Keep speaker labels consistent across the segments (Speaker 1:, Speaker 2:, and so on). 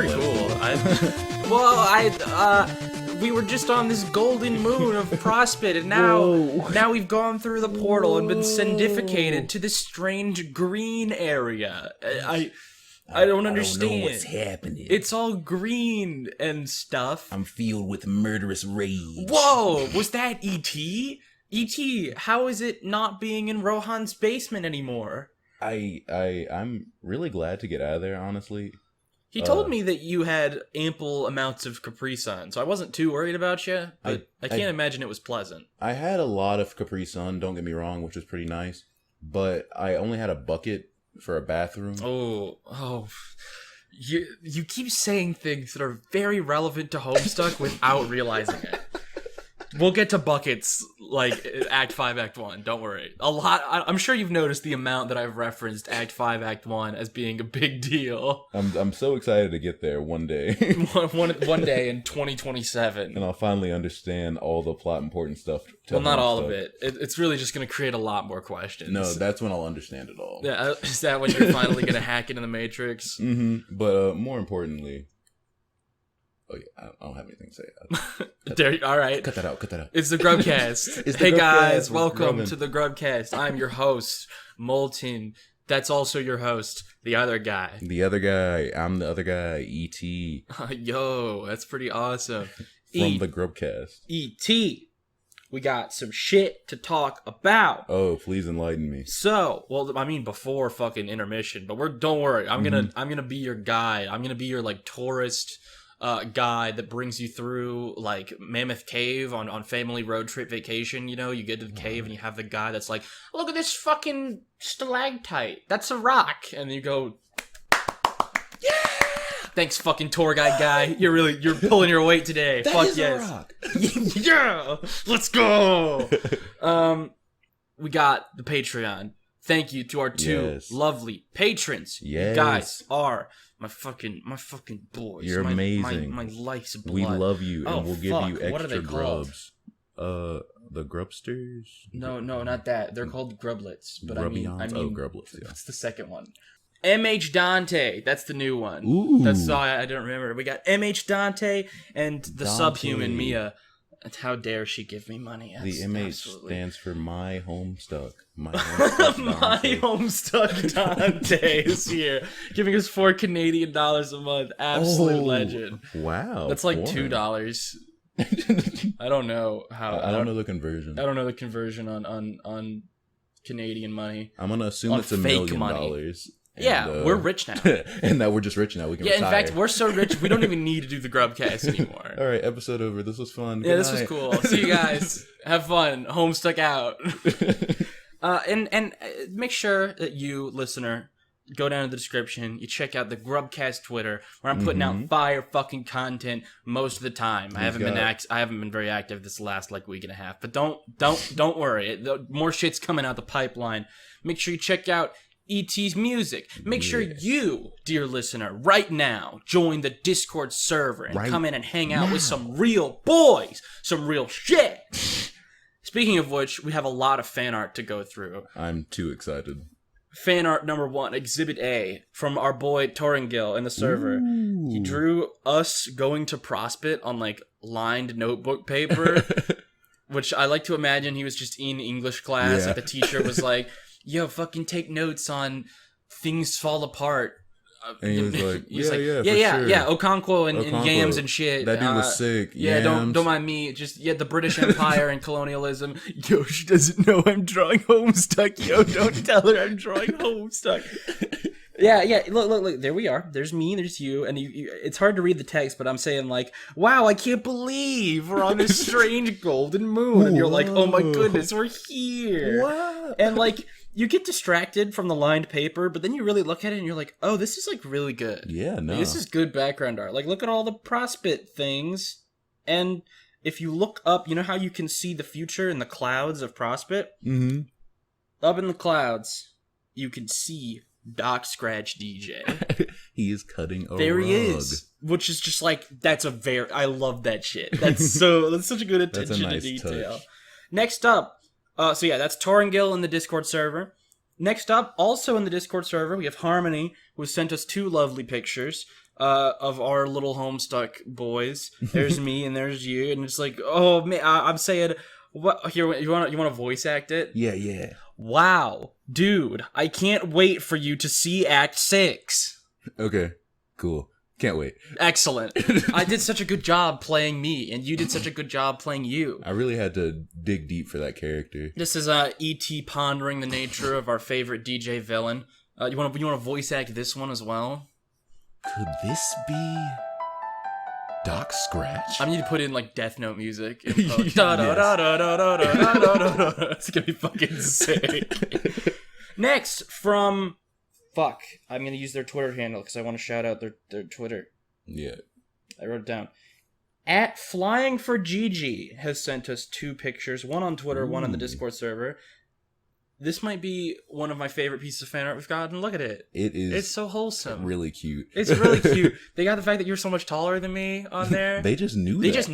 Speaker 1: pretty cool. We were just on this golden moon of Prospit, and now we've gone through the portal and been sendificated to this strange green area. I don't understand.
Speaker 2: I don't know what's happening.
Speaker 1: It's all green and stuff.
Speaker 2: I'm filled with murderous rage.
Speaker 1: Whoa, was that E.T.? E.T., how is it not being in Rohan's basement anymore?
Speaker 2: I'm really glad to get out of there, honestly.
Speaker 1: He told me that you had ample amounts of Capri Sun, so I wasn't too worried about you, but I can't imagine it was pleasant.
Speaker 2: I had a lot of Capri Sun, don't get me wrong, which was pretty nice, but I only had a bucket for a bathroom.
Speaker 1: Oh. You keep saying things that are very relevant to Homestuck without realizing it. We'll get to buckets, like, Act 5, Act 1, don't worry. I'm sure you've noticed the amount that I've referenced Act 5, Act 1 as being a big deal.
Speaker 2: I'm so excited to get there one day.
Speaker 1: one day in 2027.
Speaker 2: And I'll finally understand all the plot important stuff.
Speaker 1: Well, not all of it. It's really just going to create a lot more questions.
Speaker 2: No, that's when I'll understand it all.
Speaker 1: Yeah, is that when you're finally going to hack into the Matrix?
Speaker 2: Mm-hmm. But more importantly... Oh, yeah, I don't have anything to say.
Speaker 1: All right.
Speaker 2: Cut that out.
Speaker 1: It's the GrubCast. Hey, guys, welcome to the GrubCast. I'm your host, Molten. That's also your host, the other guy.
Speaker 2: I'm the other guy, ET.
Speaker 1: Yo, that's pretty awesome.
Speaker 2: From the GrubCast.
Speaker 1: ET. We got some shit to talk about.
Speaker 2: Oh, please enlighten me.
Speaker 1: So, well, I mean, before fucking intermission, but don't worry. I'm gonna be your guide. I'm gonna be your, like, tourist... guy that brings you through, like, Mammoth Cave on family road trip vacation. You know, you get to the cave and you have the guy that's like, look at this fucking stalactite, that's a rock, and you go, yeah, thanks fucking tour guide guy, you're pulling your weight today.
Speaker 2: That
Speaker 1: fuck
Speaker 2: is
Speaker 1: yes.
Speaker 2: a rock.
Speaker 1: Yeah, let's go. We got the Patreon. Thank you to our two lovely patrons.
Speaker 2: Yes.
Speaker 1: You guys are my fucking boys.
Speaker 2: You're amazing.
Speaker 1: My life's blood.
Speaker 2: We love you, and we'll give you
Speaker 1: What are they
Speaker 2: extra grubs. The Grubsters?
Speaker 1: No, not that. They're called Grublets. But I mean,
Speaker 2: Grublets. Yeah.
Speaker 1: That's the second one. MH Dante. That's the new one.
Speaker 2: Ooh.
Speaker 1: That's all I didn't remember. We got MH Dante and the subhuman Mia. How dare she give me money?
Speaker 2: The MH stands for My Homestuck. My
Speaker 1: Homestuck Dante is here, giving us $4 Canadian a month. Absolute legend.
Speaker 2: Wow.
Speaker 1: That's like $2. I don't know how.
Speaker 2: I don't know the conversion.
Speaker 1: I don't know the conversion on Canadian money.
Speaker 2: I'm gonna assume it's $1 million.
Speaker 1: Yeah, we're rich now.
Speaker 2: And that we're just rich now. We can retire.
Speaker 1: In fact, we're so rich, we don't even need to do the GrubCast anymore.
Speaker 2: All right, episode over. This was fun.
Speaker 1: Yeah, this was cool. See you guys. Have fun. Homestuck out. And make sure that you, listener, go down in the description. You check out the GrubCast Twitter, where I'm putting out fire fucking content most of the time. I haven't been very active this last week and a half, but don't worry. More shit's coming out the pipeline. Make sure you check out E.T.'s music. Make sure you, dear listener, right now, join the Discord server and come in and hang out with some real boys, some real shit. Speaking of which, we have a lot of fan art to go through.
Speaker 2: I'm too excited.
Speaker 1: Fan art number 1, Exhibit A, from our boy Torringil in the server. Ooh. He drew us going to Prospit on, lined notebook paper, which I like to imagine he was just in English class. The teacher was like, yo, fucking take notes on things fall apart.
Speaker 2: And he was like,
Speaker 1: sure. Okonkwo and yams and shit.
Speaker 2: That dude was sick.
Speaker 1: Yeah,
Speaker 2: yams.
Speaker 1: don't mind me. Just the British Empire and colonialism. Yo, she doesn't know I'm drawing Homestuck. Yo, don't tell her I'm drawing Homestuck. Yeah. Look. There we are. There's me. There's you. And it's hard to read the text, but I'm saying wow, I can't believe we're on this strange golden moon. And you're like, oh my goodness, we're here.
Speaker 2: Wow.
Speaker 1: And you get distracted from the lined paper, but then you really look at it and you're like, oh, this is really good.
Speaker 2: Yeah, no.
Speaker 1: This is good background art. Look at all the Prospit things. And if you look up, you know how you can see the future in the clouds of Prospit?
Speaker 2: Mm-hmm.
Speaker 1: Up in the clouds, you can see Doc Scratch DJ.
Speaker 2: He is cutting a
Speaker 1: there
Speaker 2: rug.
Speaker 1: He is. Which is just I love that shit. That's such a good attention to detail.
Speaker 2: Touch.
Speaker 1: Next up, that's Torringil in the Discord server. Next up, also in the Discord server, we have Harmony, who sent us 2 lovely pictures. of our little Homestuck boys. There's me and there's you, and it's like, oh man, I'm saying, what here? You want to voice act it?
Speaker 2: Yeah.
Speaker 1: Wow, dude, I can't wait for you to see Act 6.
Speaker 2: Okay, cool. Can't wait.
Speaker 1: Excellent. I did such a good job playing me, and you did such a good job playing you.
Speaker 2: I really had to dig deep for that character.
Speaker 1: This is E.T. pondering the nature of our favorite DJ villain. You want to voice act this one as well?
Speaker 2: Could this be Doc Scratch?
Speaker 1: I need to put in like Death Note music.
Speaker 2: Yes.
Speaker 1: It's gonna be fucking sick. Next from I'm gonna use their Twitter handle because I want to shout out their Twitter.
Speaker 2: Yeah.
Speaker 1: I wrote it down. At Flying for Gigi has sent us 2 pictures, one on Twitter, one on the Discord server. This might be one of my favorite pieces of fan art we've gotten. Look at it. It's so wholesome.
Speaker 2: Really cute.
Speaker 1: It's really cute. They got the fact that you're so much taller than me on there.
Speaker 2: They just knew.
Speaker 1: They just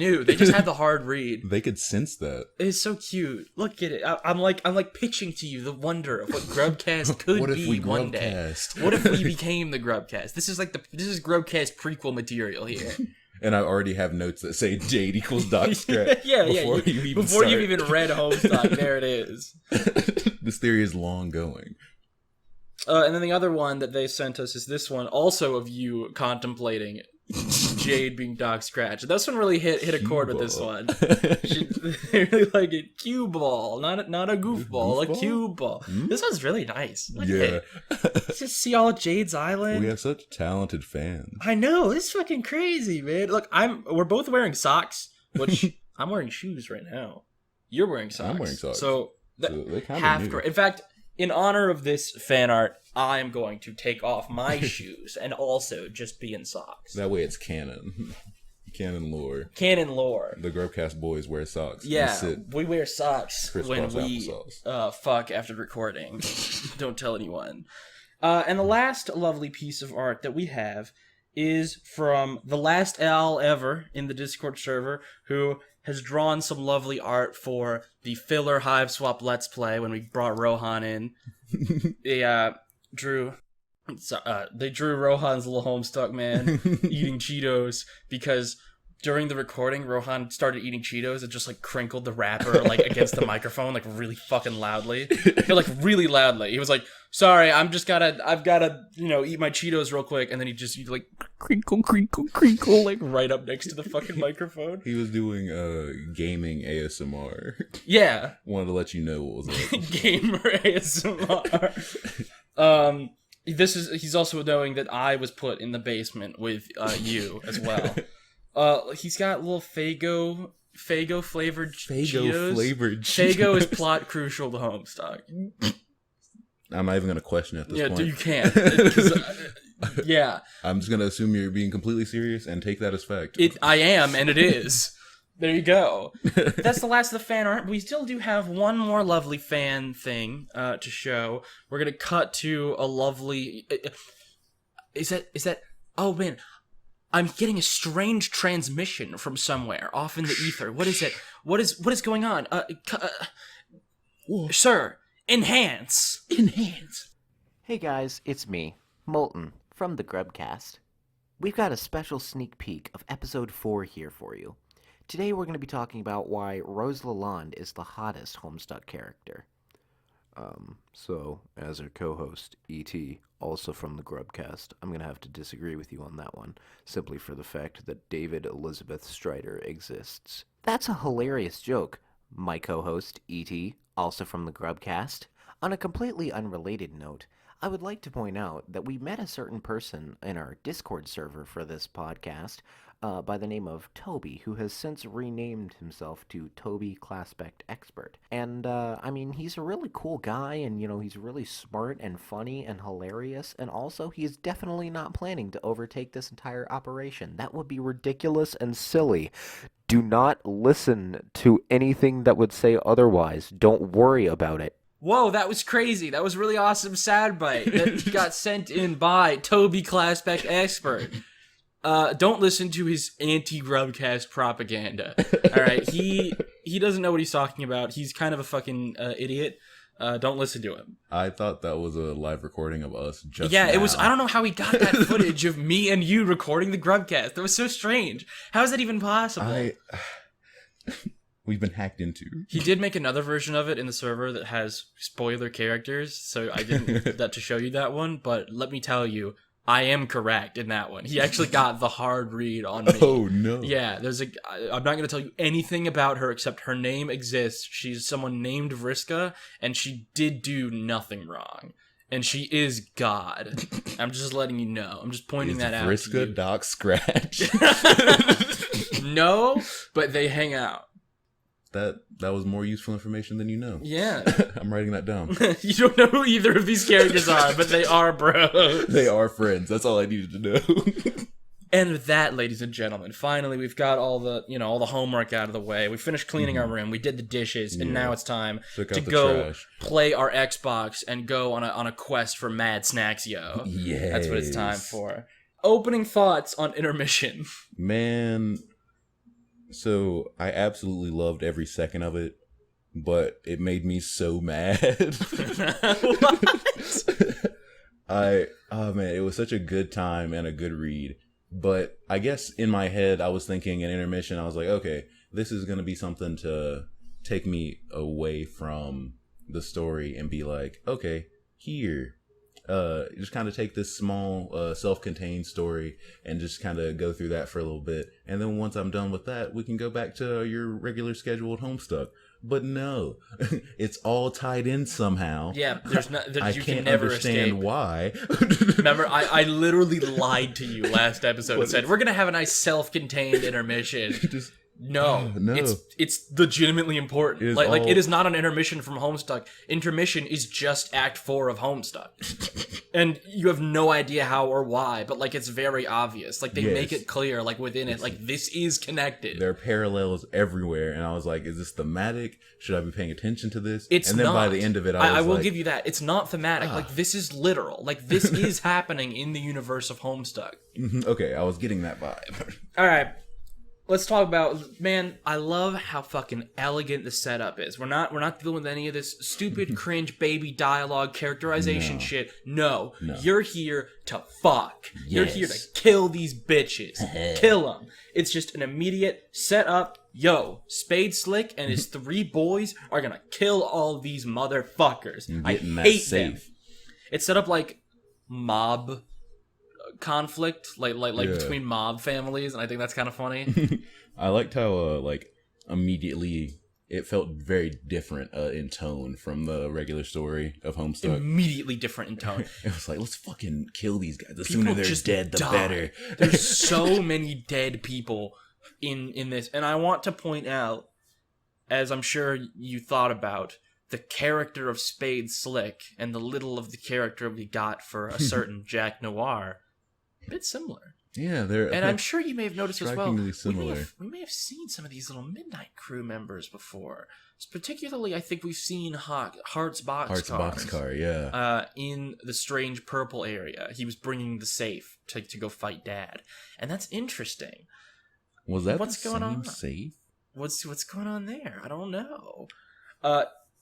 Speaker 1: had the hard read.
Speaker 2: They could sense that.
Speaker 1: It's so cute. Look at it. I'm like pitching to you the wonder of what GrubCast could be one day. What if we became the GrubCast? This is GrubCast prequel material here.
Speaker 2: And I already have notes that say Jade equals Doc Scratch.
Speaker 1: Before you've even read Homestuck, there it is.
Speaker 2: This theory is long going.
Speaker 1: And then the other one that they sent us is this one, also of you contemplating Jade being Doc Scratch. This one really hit a chord with this one. They really like it. Cue ball, not a goofball, a cue ball. This one's really nice. Look at it. Just see all of Jade's Island.
Speaker 2: We have such talented fans.
Speaker 1: I know, it's fucking crazy, man. Look, we're both wearing socks, which I'm wearing shoes right now. You're wearing socks.
Speaker 2: I'm wearing socks.
Speaker 1: So
Speaker 2: they
Speaker 1: half correct. In fact, in honor of this fan art, I am going to take off my shoes and also just be in socks.
Speaker 2: That way it's canon. Canon lore.
Speaker 1: The
Speaker 2: GrubCast boys wear socks.
Speaker 1: Yeah, we wear socks when we fuck after recording. Don't tell anyone. And the last lovely piece of art that we have is from the last Al ever in the Discord server, who has drawn some lovely art for the filler Hive Swap Let's Play when we brought Rohan in. They drew Rohan's little Homestuck man eating Cheetos because during the recording, Rohan started eating Cheetos and just like crinkled the wrapper like against the microphone like really fucking loudly. Like really loudly. He was like, "Sorry, I've gotta, eat my Cheetos real quick," and then he like crinkle like right up next to the fucking microphone.
Speaker 2: He was doing gaming ASMR.
Speaker 1: Yeah.
Speaker 2: Wanted to let you know what was up.
Speaker 1: Gamer ASMR. He's also knowing that I was put in the basement with you as well. He's got little Faygo flavored Cheetos. Faygo is plot crucial to Homestuck.
Speaker 2: I'm not even gonna question it at this point.
Speaker 1: Yeah, you can't. Yeah.
Speaker 2: I'm just gonna assume you're being completely serious and take that as fact.
Speaker 1: I am, and it is. There you go. That's the last of the fan art. We still do have one more lovely fan thing to show. We're gonna cut to a lovely. Is that? Oh man, I'm getting a strange transmission from somewhere off in the ether. What is it? What is going on? Sir, enhance.
Speaker 3: Hey guys, it's me, Molten, from the GrubCast. We've got a special sneak peek of episode 4 here for you. Today we're going to be talking about why Rose Lalonde is the hottest Homestuck character. So, as a co-host, ET, also from the GrubCast, I'm going to have to disagree with you on that one, simply for the fact that David Elizabeth Strider exists. That's a hilarious joke, my co-host, ET, also from the GrubCast. On a completely unrelated note, I would like to point out that we met a certain person in our Discord server for this podcast by the name of Toby, who has since renamed himself to Toby Claspect Expert. And, he's a really cool guy, and, he's really smart and funny and hilarious, and also he's definitely not planning to overtake this entire operation. That would be ridiculous and silly. Do not listen to anything that would say otherwise. Don't worry about it.
Speaker 1: Whoa, that was crazy. That was really awesome soundbite that got sent in by Toby Claspect Expert. Don't listen to his anti-GrubCast propaganda. All right, he doesn't know what he's talking about. He's kind of a fucking idiot. Don't listen to him.
Speaker 2: I thought that was a live recording of us just
Speaker 1: Yeah,
Speaker 2: now.
Speaker 1: it was. I don't know how he got that footage of me and you recording the GrubCast. That was so strange. How is that even possible?
Speaker 2: We've been hacked into.
Speaker 1: He did make another version of it in the server that has spoiler characters, so I didn't that to show you that one, but let me tell you, I am correct in that one. He actually got the hard read on me.
Speaker 2: Oh, no.
Speaker 1: Yeah, I'm not going to tell you anything about her except her name exists. She's someone named Vriska, and she did do nothing wrong. And she is God. I'm just letting you know. I'm just pointing that out to you.
Speaker 2: Vriska Doc Scratch?
Speaker 1: No, but they hang out.
Speaker 2: That was more useful information than you know.
Speaker 1: Yeah.
Speaker 2: I'm writing that down.
Speaker 1: You don't know who either of these characters are, but they are bros.
Speaker 2: They are friends. That's all I needed to know.
Speaker 1: And with that, ladies and gentlemen, finally we've got all the homework out of the way. We finished cleaning our room. We did the dishes, and now it's time to go
Speaker 2: trash.
Speaker 1: play our Xbox and go on a quest for mad snacks, yo.
Speaker 2: Yes.
Speaker 1: That's what it's time for. Opening thoughts on Intermission.
Speaker 2: Man, so I absolutely loved every second of it, but it made me so mad.
Speaker 1: What?
Speaker 2: Oh man, it was such a good time and a good read. But I guess in my head, I was thinking in Intermission, I was like, okay, this is going to be something to take me away from the story and be like, okay, here, just kind of take this small self-contained story and just kind of go through that for a little bit. And then once I'm done with that, we can go back to your regular scheduled Homestuck. But no, it's all tied in somehow.
Speaker 1: Yeah,
Speaker 2: I
Speaker 1: you
Speaker 2: can't
Speaker 1: can never
Speaker 2: understand
Speaker 1: escape.
Speaker 2: why.
Speaker 1: Remember, I literally lied to you last episode and said, we're going to have a nice self-contained intermission. No, it's legitimately important. It is not an intermission from Homestuck. Intermission is just Act 4 of Homestuck. And you have no idea how or why, but it's very obvious. They make it clear, within it, this is connected.
Speaker 2: There are parallels everywhere, and I was like, is this thematic? Should I be paying attention to this?
Speaker 1: It's
Speaker 2: and then
Speaker 1: not.
Speaker 2: By the end of it, I
Speaker 1: will give you that. It's not thematic. This is literal. This is happening in the universe of Homestuck.
Speaker 2: Okay, I was getting that vibe.
Speaker 1: All right. Let's talk about, man, I love how fucking elegant the setup is. We're not dealing with any of this stupid, cringe, baby dialogue, characterization shit. No. You're here to fuck. Yes. You're here to kill these bitches. Kill them. It's just an immediate setup. Yo, Spades Slick and his 3 boys are gonna kill all these motherfuckers. I hate them. It's set up like mob conflict, between mob families, and I think that's kind of funny.
Speaker 2: I liked how immediately it felt very different in tone from the regular story of Homestuck.
Speaker 1: Immediately different in tone.
Speaker 2: It was like, let's fucking kill these guys. The sooner they're dead, the better.
Speaker 1: There's so many dead people in this, and I want to point out, as I'm sure you thought about, the character of Spades Slick and the little of the character we got for a certain Jack Noir. A bit similar.
Speaker 2: Yeah, they're...
Speaker 1: And I'm sure you may have noticed as well,
Speaker 2: similar.
Speaker 1: we may have seen some of these little Midnight Crew members before. Particularly, I think we've seen Heart's Boxcar,
Speaker 2: yeah.
Speaker 1: In the Strange Purple area. He was bringing the safe to go fight Dad. And that's interesting.
Speaker 2: Was that
Speaker 1: what's
Speaker 2: the
Speaker 1: going
Speaker 2: same
Speaker 1: on?
Speaker 2: safe?
Speaker 1: What's going on there? I don't know.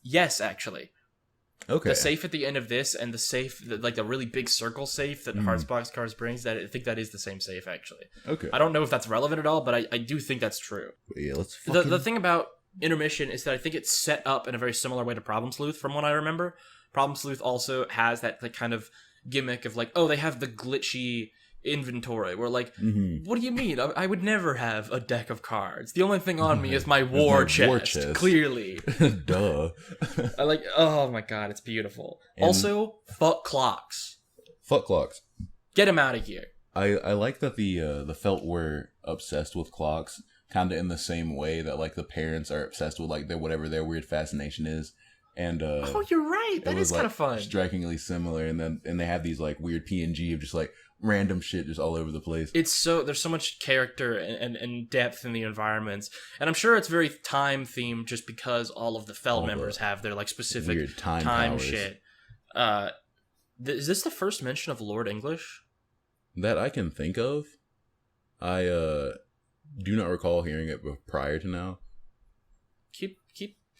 Speaker 1: Yes, actually.
Speaker 2: Okay.
Speaker 1: The safe at the end of this and the safe, the really big circle safe that Hearts Boxcars brings, I think that is the same safe, actually.
Speaker 2: Okay.
Speaker 1: I don't know if that's relevant at all, but I do think that's true.
Speaker 2: Yeah, let's
Speaker 1: The thing about Intermission is that I think it's set up in a very similar way to Problem Sleuth, from what I remember. Problem Sleuth also has that kind of gimmick of they have the glitchy inventory where what do you mean? I would never have a deck of cards. The only thing on me is my war chest. Clearly.
Speaker 2: Duh.
Speaker 1: Oh my god, it's beautiful. And also, fuck clocks.
Speaker 2: Fuck clocks.
Speaker 1: Get him out of here.
Speaker 2: I like that the Felt were obsessed with clocks, kind of in the same way that the parents are obsessed with whatever their weird fascination is. And
Speaker 1: oh, you're right. That is kind of fun.
Speaker 2: Strikingly similar, and they have these weird PNG of just random shit just all over the place.
Speaker 1: There's so much character and depth in the environments, and I'm sure it's very time themed just because all of the Feld members have their specific
Speaker 2: weird time
Speaker 1: shit. Is this the first mention of Lord English
Speaker 2: that I can think of? I do not recall hearing it prior to now.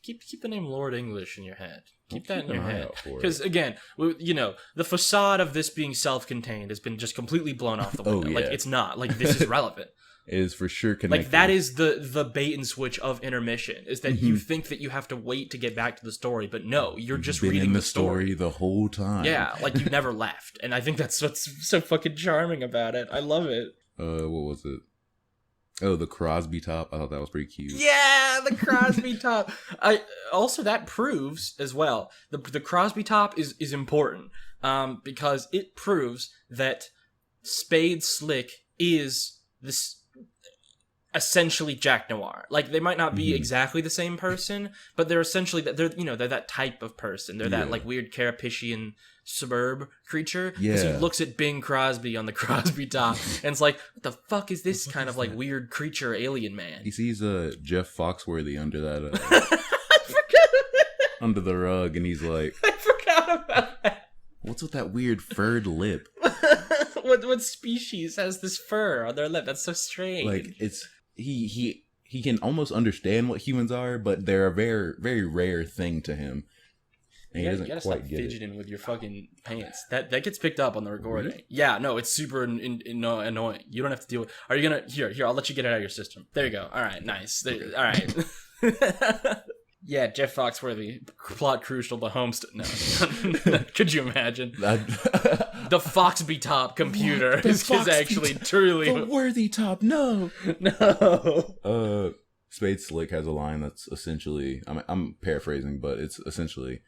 Speaker 1: keep the name Lord English in your head. Keep that in
Speaker 2: an
Speaker 1: your
Speaker 2: eye
Speaker 1: head.
Speaker 2: out for it.
Speaker 1: Because, again, the facade of this being self-contained has been just completely blown off the window.
Speaker 2: yeah.
Speaker 1: Like, it's not. Like, this is relevant.
Speaker 2: It is for sure connected.
Speaker 1: Like, that is the bait and switch of Intermission, is that you think that you have to wait to get back to the story, but no, you're just
Speaker 2: been
Speaker 1: reading
Speaker 2: in
Speaker 1: the story
Speaker 2: the whole time.
Speaker 1: Yeah, like you never left. And I think that's what's so fucking charming about it. I love it.
Speaker 2: What was it? Oh, the Crosby top. I thought that was pretty cute.
Speaker 1: Yeah, the Crosby top. That proves as well. The Crosby top is important because it proves that Spades Slick is this essentially Jack Noir. Like, they might not be exactly the same person, but they're essentially they're that type of person. They're that like weird Carapacian suburb creature. Because he looks at Bing Crosby on the Crosby top and it's like, what the fuck is this kind of like weird creature alien man?
Speaker 2: He sees Jeff Foxworthy under that
Speaker 1: I forgot
Speaker 2: under the rug, and he's like,
Speaker 1: I forgot about that.
Speaker 2: what's with that weird furred lip?
Speaker 1: What species has this fur on their lip? That's so strange.
Speaker 2: Like, it's he can almost understand what humans are, but they're a very, very rare thing to him. And he doesn't
Speaker 1: you gotta
Speaker 2: quite
Speaker 1: stop
Speaker 2: get
Speaker 1: fidgeting with your fucking pants. That gets picked up on the recording.
Speaker 2: Really?
Speaker 1: Yeah, no, it's super annoying. You don't have to deal with. Are you gonna here? I'll let you get it out of your system. There you go. All right, nice. All right. Yeah, Jeff Foxworthy, plot crucial to Homestuck. No. Could you imagine? The Foxby top computer is actually truly
Speaker 2: the worthy top. No. Spades Slick has a line that's essentially, I'm paraphrasing, but it's essentially,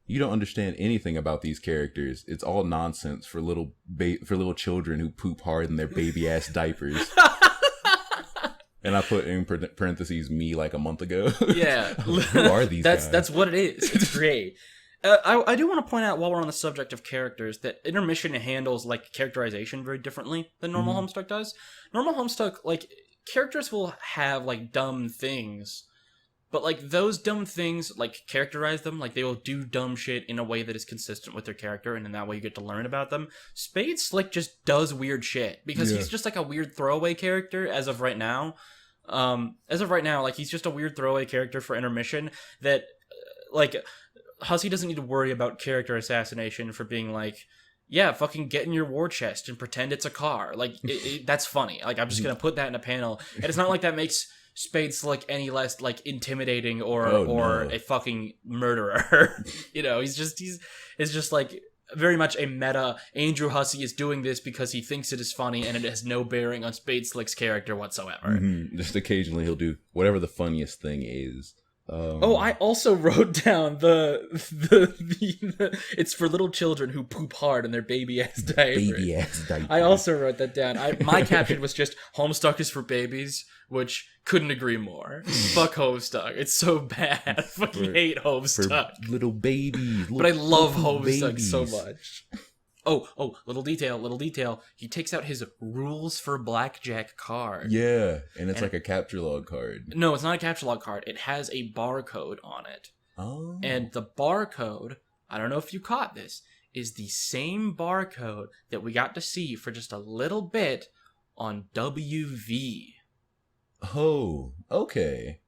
Speaker 2: you don't understand anything about these characters. It's all nonsense for little children who poop hard in their baby ass diapers. And I put in parentheses me like a month ago.
Speaker 1: Yeah.
Speaker 2: Who are these guys?
Speaker 1: That's what it is. It's great. I do want to point out, while we're on the subject of characters, that Intermission handles like characterization very differently than normal Homestuck does. Normal Homestuck, like, characters will have like dumb things, but like those dumb things, like, characterize them, like they will do dumb shit in a way that is consistent with their character, and in that way you get to learn about them. Spades Slick just does weird shit because he's just like a weird throwaway character as of right now. Like, he's just a weird throwaway character for Intermission that, like, Hussey doesn't need to worry about character assassination for being like, yeah, fucking get in your war chest and pretend it's a car. Like, that's funny. Like, I'm just gonna put that in a panel. And it's not like that makes Spades Slick any less, like, intimidating or a fucking murderer. It's just like very much a meta. Andrew Hussey is doing this because he thinks it is funny, and it has no bearing on Spades Slick's character whatsoever.
Speaker 2: Just occasionally he'll do whatever the funniest thing is.
Speaker 1: I also wrote down the it's for little children who poop hard in their baby ass diapers. I also wrote that down. My caption was just, Homestuck is for babies, which couldn't agree more. Fuck Homestuck. It's so bad. I fucking hate Homestuck.
Speaker 2: For little babies.
Speaker 1: But I love Homestuck
Speaker 2: babies.
Speaker 1: so much. Oh, little detail. He takes out his rules for blackjack card.
Speaker 2: Yeah, and it's like a capture log card.
Speaker 1: No, it's not a capture log card. It has a barcode on it.
Speaker 2: Oh.
Speaker 1: And the barcode, I don't know if you caught this, is the same barcode that we got to see for just a little bit on WV.
Speaker 2: Oh, okay.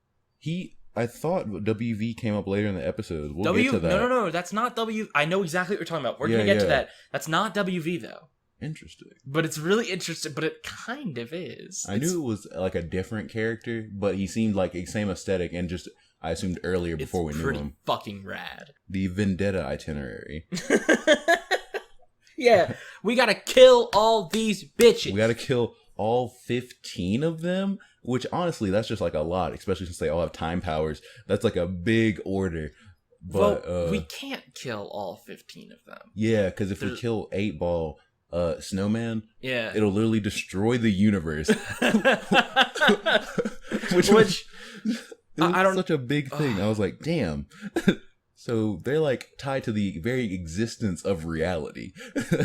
Speaker 2: I thought WV came up later in the episode. We'll get to that.
Speaker 1: No, that's not W. I know exactly what you're talking about. We're going to get to that. That's not WV, though.
Speaker 2: Interesting.
Speaker 1: But it's really interesting, but it kind of is.
Speaker 2: I knew it was like a different character, but he seemed like the same aesthetic, and just, I assumed earlier before we knew him.
Speaker 1: It's pretty fucking rad.
Speaker 2: The Vendetta itinerary.
Speaker 1: Yeah, we gotta kill all these bitches.
Speaker 2: We gotta kill all 15 of them, which honestly, that's just like a lot, especially since they all have time powers. That's like a big order. But
Speaker 1: we can't kill all 15 of them.
Speaker 2: Yeah, because if we kill 8-Ball, Snowman,
Speaker 1: yeah,
Speaker 2: it'll literally destroy the universe. which I don't, such a big thing. I was like, damn. So they're like tied to the very existence of reality.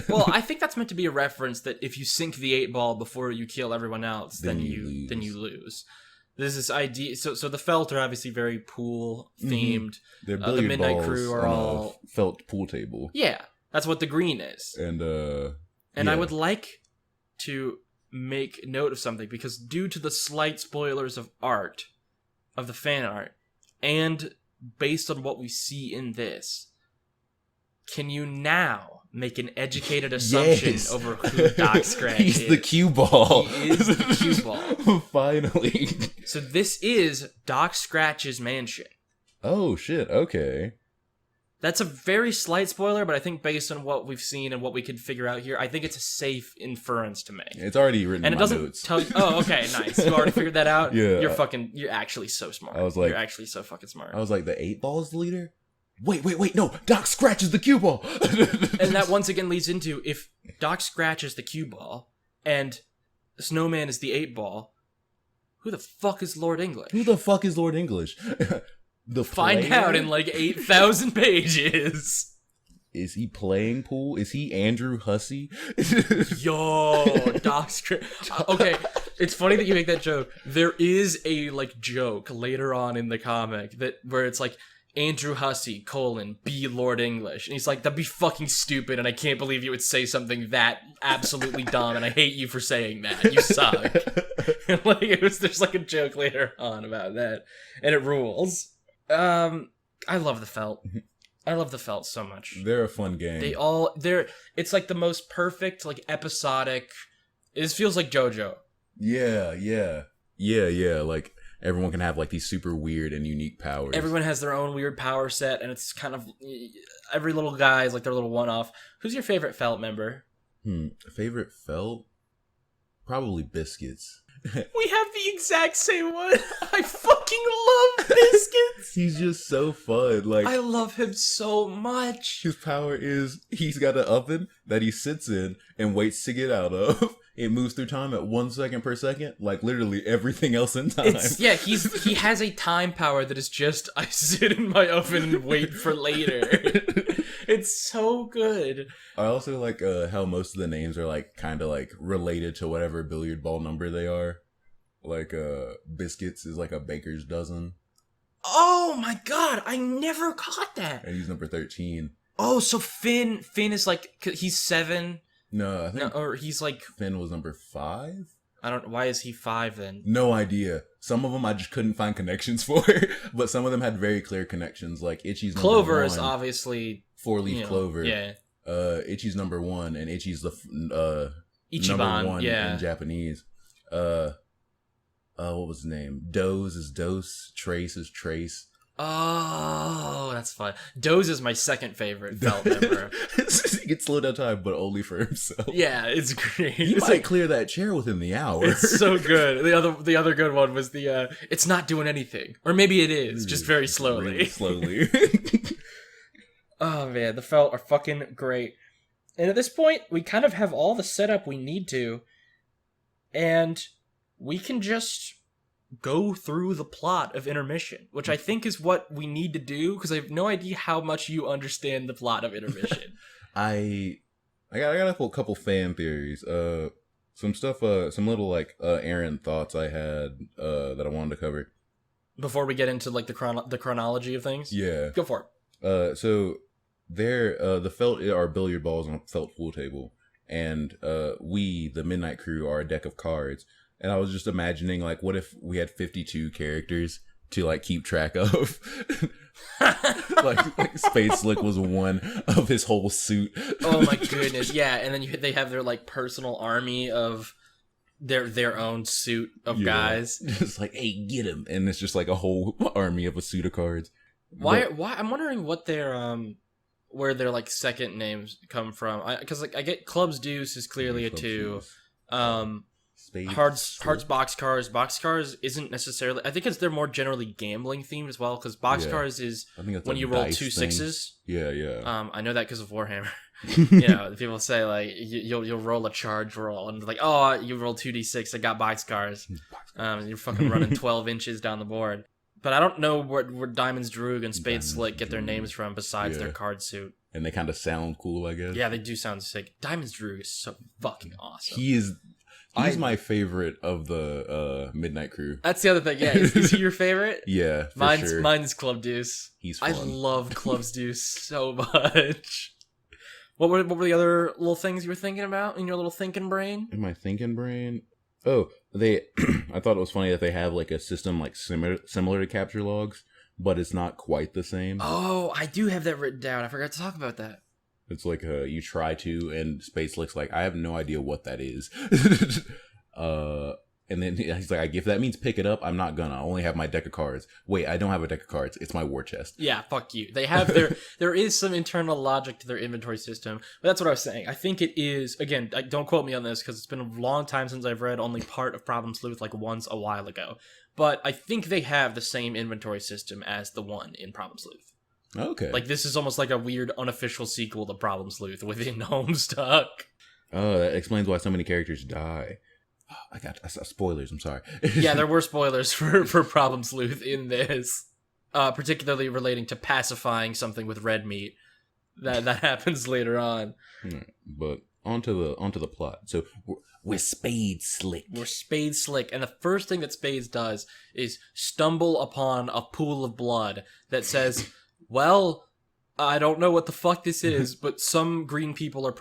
Speaker 1: Well, I think that's meant to be a reference that if you sink the 8-Ball before you kill everyone else, then you lose. There's this idea. So the Felt are obviously very pool themed.
Speaker 2: The
Speaker 1: Midnight Crew are all
Speaker 2: felt pool table.
Speaker 1: Yeah, that's what the green is.
Speaker 2: And
Speaker 1: I would like to make note of something, because due to the slight spoilers of the fan art, and based on what we see in this, can you now make an educated assumption over who Doc Scratch is?
Speaker 2: He's the cue ball.
Speaker 1: He is the cue ball.
Speaker 2: Finally.
Speaker 1: So this is Doc Scratch's mansion.
Speaker 2: Oh, shit. Okay.
Speaker 1: That's a very slight spoiler, but I think based on what we've seen and what we can figure out here, I think it's a safe inference to make.
Speaker 2: It's already written
Speaker 1: and
Speaker 2: in
Speaker 1: it
Speaker 2: my
Speaker 1: doesn't
Speaker 2: notes.
Speaker 1: tell you. Oh, okay, nice. You already figured that out?
Speaker 2: Yeah.
Speaker 1: You're actually so smart.
Speaker 2: I was like,
Speaker 1: you're actually so fucking smart.
Speaker 2: I was like, the 8 ball is the leader? Wait, no. Doc Scratch is the cue ball.
Speaker 1: And that once again leads into, if Doc Scratch is the cue ball and Snowman is the 8 ball, who the fuck is Lord English?
Speaker 2: Who the fuck is Lord English?
Speaker 1: Find out in like 8,000 pages.
Speaker 2: Is he playing pool? Is he Andrew Hussey?
Speaker 1: Yo, Doc Scratch. Okay, it's funny that you make that joke. There is a like joke later on in the comic that where it's like Andrew Hussey, be Lord English. And he's like, that'd be fucking stupid, and I can't believe you would say something that absolutely dumb, and I hate you for saying that. You suck. And like there's like a joke later on about that. And it rules. I love the felt. I love the felt so much.
Speaker 2: They're a fun game.
Speaker 1: It's like the most perfect, like episodic. It feels like JoJo.
Speaker 2: Yeah. Like everyone can have like these super weird and unique powers.
Speaker 1: Everyone has their own weird power set, and it's kind of every little guy is like their little one-off. Who's your favorite felt member?
Speaker 2: Favorite felt? Probably Biscuits.
Speaker 1: We have the exact same one. I fucking love Biscuits.
Speaker 2: He's just so fun. Like
Speaker 1: I love him so much.
Speaker 2: His power is he's got an oven that he sits in and waits to get out of. It moves through time at 1 second per second, like literally everything else in time.
Speaker 1: He has a time power that is just I sit in my oven and wait for later. It's so good.
Speaker 2: I also like how most of the names are like kind of like related to whatever billiard ball number they are. Like Biscuits is like a baker's dozen.
Speaker 1: Oh my god, I never caught that.
Speaker 2: And he's number 13.
Speaker 1: Oh, so Finn is like he's 7.
Speaker 2: No, I think
Speaker 1: or he's like
Speaker 2: Finn was number 5.
Speaker 1: I don't. Why is he 5 then?
Speaker 2: No idea. Some of them I just couldn't find connections for, but some of them had very clear connections. Like Itchy's number
Speaker 1: Clover
Speaker 2: 1,
Speaker 1: is obviously
Speaker 2: 4-leaf clover.
Speaker 1: Yeah.
Speaker 2: Itchy's number 1, and Itchy's the
Speaker 1: Ichiban,
Speaker 2: number 1
Speaker 1: yeah.
Speaker 2: in Japanese. What was his name? Doze is Dose. Trace is Trace.
Speaker 1: Oh, that's fun. Doze is my second favorite felt member.
Speaker 2: He can slow down time, but only for himself.
Speaker 1: Yeah, it's great.
Speaker 2: He might clear that chair within the hour.
Speaker 1: It's so good. The other good one was the it's not doing anything, or maybe it is, just very slowly.
Speaker 2: Really slowly.
Speaker 1: Oh man, the felt are fucking great. And at this point, we kind of have all the setup we need to, and we can just go through the plot of Intermission, which I think is what we need to do, because I have no idea how much you understand the plot of Intermission.
Speaker 2: I got a couple fan theories. Some stuff, some little like errant thoughts I had that I wanted to cover
Speaker 1: before we get into like the chronology of things.
Speaker 2: Yeah,
Speaker 1: go for it.
Speaker 2: So there, the felt are billiard balls on a felt pool table, and we, the Midnight Crew, are a deck of cards. And I was just imagining, like, what if we had 52 characters to, like, keep track of? like Spades Slick was one of his whole suit.
Speaker 1: Oh, my goodness. Yeah, and then they have their, like, personal army of their own suit of guys.
Speaker 2: Just like, hey, get him. And it's just, like, a whole army of a suit of cards.
Speaker 1: Why? I'm wondering what their, where their, like, second names come from. Because, like, I get Club's Deuce is clearly a 2. Hearts boxcars isn't necessarily. I think they're more generally gambling themed as well, because boxcars is when you roll 2 6s.
Speaker 2: Yeah.
Speaker 1: I know that because of Warhammer. You know, people say like you'll roll a charge roll and like, oh, you rolled 2d6. I got boxcars. You're fucking running 12 inches down the board. But I don't know where Diamonds Droog and Spades Slick get their names from besides their card suit.
Speaker 2: And they kind of sound cool, I guess.
Speaker 1: Yeah, they do sound sick. Diamonds Droog is so fucking awesome.
Speaker 2: He's my favorite of the Midnight Crew.
Speaker 1: That's the other thing. Yeah, is he your favorite?
Speaker 2: Yeah,
Speaker 1: mine's Club Deuce.
Speaker 2: He's fun.
Speaker 1: I love Club's Deuce so much. What were the other little things you were thinking about in your little thinking brain?
Speaker 2: In my thinking brain? Oh, I thought it was funny that they have like a system like similar to capture logs, but it's not quite the same.
Speaker 1: Oh, I do have that written down. I forgot to talk about that.
Speaker 2: It's like you try to, and Spades Slick's like, I have no idea what that is. And then he's like, if that means pick it up, I'm not gonna. I only have my deck of cards. Wait, I don't have a deck of cards. It's my war chest.
Speaker 1: Yeah, fuck you. They have there is some internal logic to their inventory system, but that's what I was saying. I think it is, again, don't quote me on this because it's been a long time since I've read only part of Problem Sleuth, like once a while ago. But I think they have the same inventory system as the one in Problem Sleuth.
Speaker 2: Okay.
Speaker 1: Like, this is almost like a weird unofficial sequel to Problem Sleuth within Homestuck.
Speaker 2: Oh, that explains why so many characters die. I got spoilers. I'm sorry.
Speaker 1: Yeah, there were spoilers for Problem Sleuth in this, particularly relating to pacifying something with red meat. That happens later on.
Speaker 2: But onto the plot. So we're Spades Slick.
Speaker 1: We're Spades Slick, and the first thing that Spades does is stumble upon a pool of blood that says, "Well, I don't know what the fuck this is, but some green people are."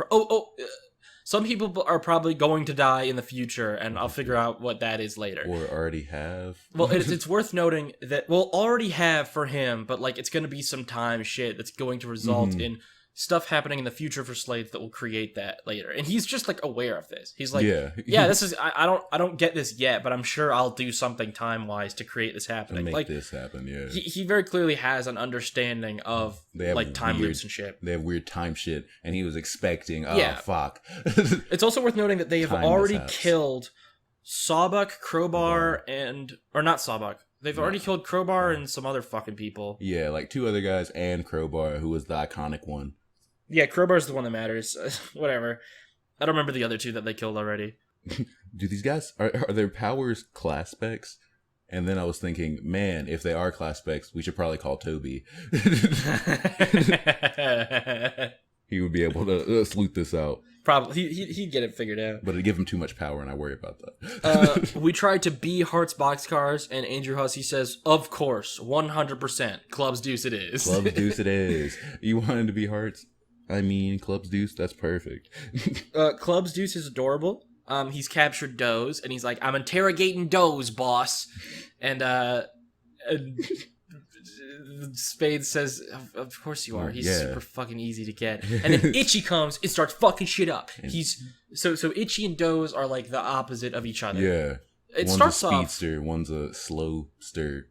Speaker 1: Some people are probably going to die in the future, and I'll figure out what that is later.
Speaker 2: Or already have.
Speaker 1: Well, it's worth noting that we'll already have for him, but like it's going to be some time shit that's going to result in stuff happening in the future for Slades that will create that later. And he's just like aware of this. He's like, yeah, this is I don't get this yet, but I'm sure I'll do something time-wise to create this happening.
Speaker 2: Make
Speaker 1: like
Speaker 2: this happen, yeah.
Speaker 1: He very clearly has an understanding of like time loops and shit.
Speaker 2: They have weird time shit, and he was expecting, fuck.
Speaker 1: It's also worth noting that they have already killed Sawbuck, Crowbar, or not Sawbuck. They've already killed Crowbar and some other fucking people.
Speaker 2: Yeah, like 2 other guys and Crowbar, who was the iconic one.
Speaker 1: Yeah, Crowbar's the one that matters. Whatever. I don't remember the other 2 that they killed already.
Speaker 2: Do these guys, are their powers class specs? And then I was thinking, man, if they are class specs, we should probably call Toby. He would be able to sleuth this out.
Speaker 1: Probably. He'd get it figured out.
Speaker 2: But it'd give him too much power, and I worry about that.
Speaker 1: We tried to be Hearts boxcars, and Andrew Hussey says, of course, 100%. Clubs Deuce it is.
Speaker 2: Clubs Deuce it is. You wanted to be Hearts? I mean, Clubs Deuce, that's perfect.
Speaker 1: Clubs Deuce is adorable. He's captured Doze, and he's like, I'm interrogating Doze, boss. And Spade says, of course you are. He's super fucking easy to get. And then Itchy comes and starts fucking shit up. He's so Itchy and Doze are like the opposite of each other.
Speaker 2: Yeah. One's a speedster, one's a slow stir.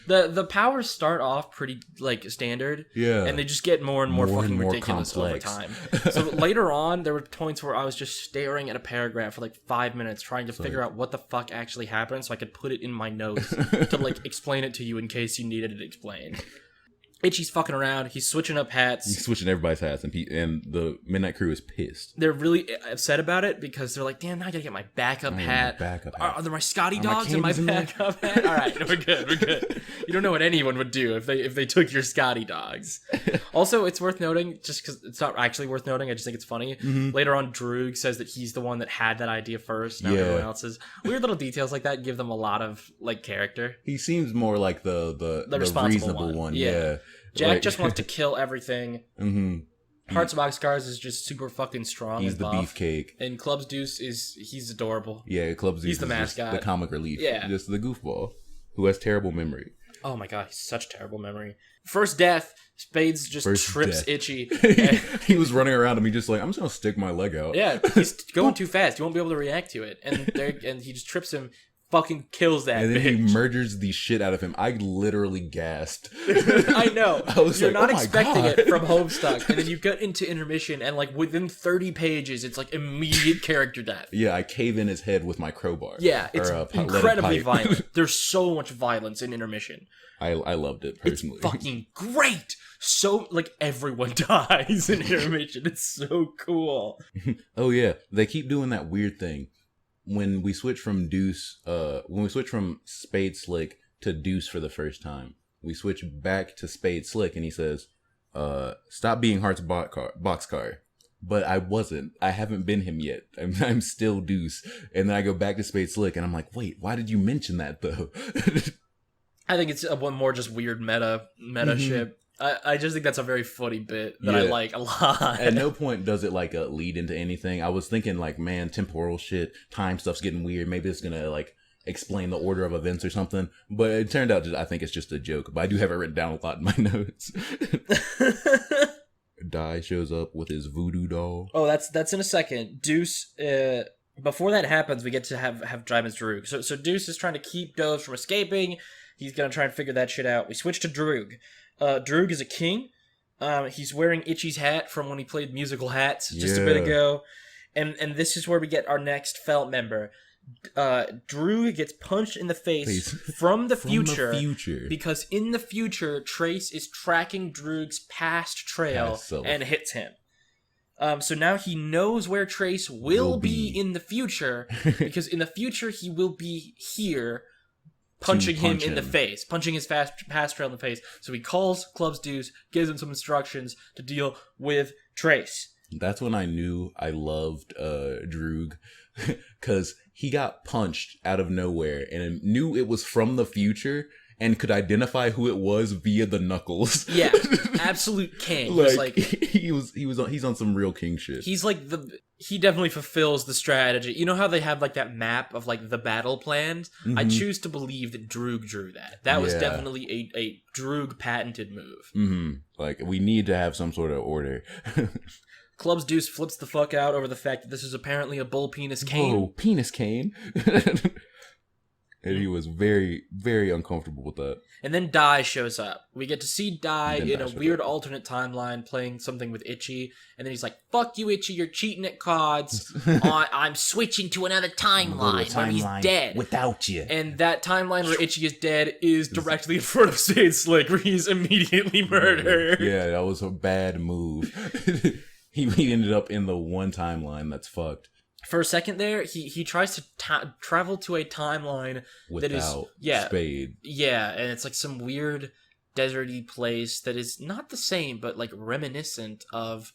Speaker 1: The powers start off pretty like standard, and they just get more and more fucking ridiculous over time. So later on, there were points where I was just staring at a paragraph for like 5 minutes, trying to figure out what the fuck actually happened, so I could put it in my notes to like explain it to you in case you needed it explained. Itchy's fucking around. He's switching up hats.
Speaker 2: He's switching everybody's hats, and the Midnight Crew is pissed.
Speaker 1: They're really upset about it because they're like, "Damn, now I gotta get my backup hat. Are there my Scotty dogs in my backup hat? All right, we're good. You don't know what anyone would do if they took your Scotty dogs." Also, it's worth noting, just because it's not actually worth noting, I just think it's funny. Later on, Droog says that he's the one that had that idea first. Now everyone else is. Weird little details like that give them a lot of like character.
Speaker 2: He seems more like the reasonable one. Yeah.
Speaker 1: Jack just wants to kill everything. Hearts of Boxcars is just super fucking strong.
Speaker 2: He's the beefcake.
Speaker 1: And Clubs Deuce he's adorable.
Speaker 2: Yeah, Clubs Deuce
Speaker 1: he's the mascot.
Speaker 2: The comic relief.
Speaker 1: Yeah.
Speaker 2: Just the goofball who has terrible memory.
Speaker 1: Oh my god, he's such terrible memory. First death, Spades just trips Itchy.
Speaker 2: He was running around and he just like, I'm just going to stick my leg out.
Speaker 1: Yeah, he's going too fast. You won't be able to react to it. And he just trips him. Fucking kills that
Speaker 2: and then
Speaker 1: bitch.
Speaker 2: He murders the shit out of him. I literally gasped.
Speaker 1: I know. You're not expecting
Speaker 2: God.
Speaker 1: it from Homestuck, and then you get into intermission, and like within 30 pages, it's like immediate character death.
Speaker 2: Yeah, I cave in his head with my crowbar.
Speaker 1: Yeah, it's incredibly violent. There's so much violence in intermission.
Speaker 2: I loved it personally.
Speaker 1: It's fucking great. So like everyone dies in intermission. It's so cool.
Speaker 2: Oh yeah, they keep doing that weird thing. When we switch from Spades Slick to Deuce for the first time, we switch back to Spades Slick, and he says, stop being Hearts boxcar. But I wasn't. I haven't been him yet. I'm still Deuce. And then I go back to Spades Slick, and I'm like, wait, why did you mention that, though?
Speaker 1: I think it's one more just weird meta ship. I just think that's a very funny bit that I like a lot.
Speaker 2: At no point does it like lead into anything. I was thinking like, man, temporal shit, time stuff's getting weird. Maybe it's gonna like explain the order of events or something. But it turned out I think it's just a joke. But I do have it written down a lot in my notes. Dai shows up with his voodoo doll.
Speaker 1: Oh, that's in a second. Deuce. Before that happens, we get to have Dryman's Droog. So Deuce is trying to keep Doze from escaping. He's gonna try and figure that shit out. We switch to Droog. Droog is a king. He's wearing Itchy's hat from when he played musical hats just a bit ago. And this is where we get our next Felt member. Droog gets punched in the face from the future because in the future Trace is tracking Droog's past trail and hits him. So now he knows where Trace will be in the future because in the future he will be here punching him in the face, punching his past trail in the face. So he calls Club's Deuce, gives him some instructions to deal with Trace.
Speaker 2: That's when I knew I loved Droog, because he got punched out of nowhere and knew it was from the future and could identify who it was via the knuckles. Yeah,
Speaker 1: absolute king.
Speaker 2: He's on some real king shit.
Speaker 1: He's like he definitely fulfills the strategy. You know how they have like that map of like the battle plans? Mm-hmm. I choose to believe that Droog drew that. That was definitely a Droog patented move.
Speaker 2: Mm-hmm. Like, we need to have some sort of order.
Speaker 1: Club's Deuce flips the fuck out over the fact that this is apparently a bull penis cane.
Speaker 2: Oh, penis cane. And he was very, very uncomfortable with that.
Speaker 1: And then Dai shows up. We get to see Dai in a weird alternate timeline playing something with Itchy. And then he's like, fuck you, Itchy, you're cheating at cards. I'm switching to another timeline where he's dead.
Speaker 2: Without you.
Speaker 1: And that timeline where Itchy is dead is directly in front of Spades Slick, where he's immediately murdered.
Speaker 2: Yeah, that was a bad move. He ended up in the one timeline that's fucked.
Speaker 1: For a second there, he tries to travel to a timeline
Speaker 2: without
Speaker 1: that is
Speaker 2: Spade.
Speaker 1: Yeah, and it's like some weird deserty place that is not the same, but like reminiscent of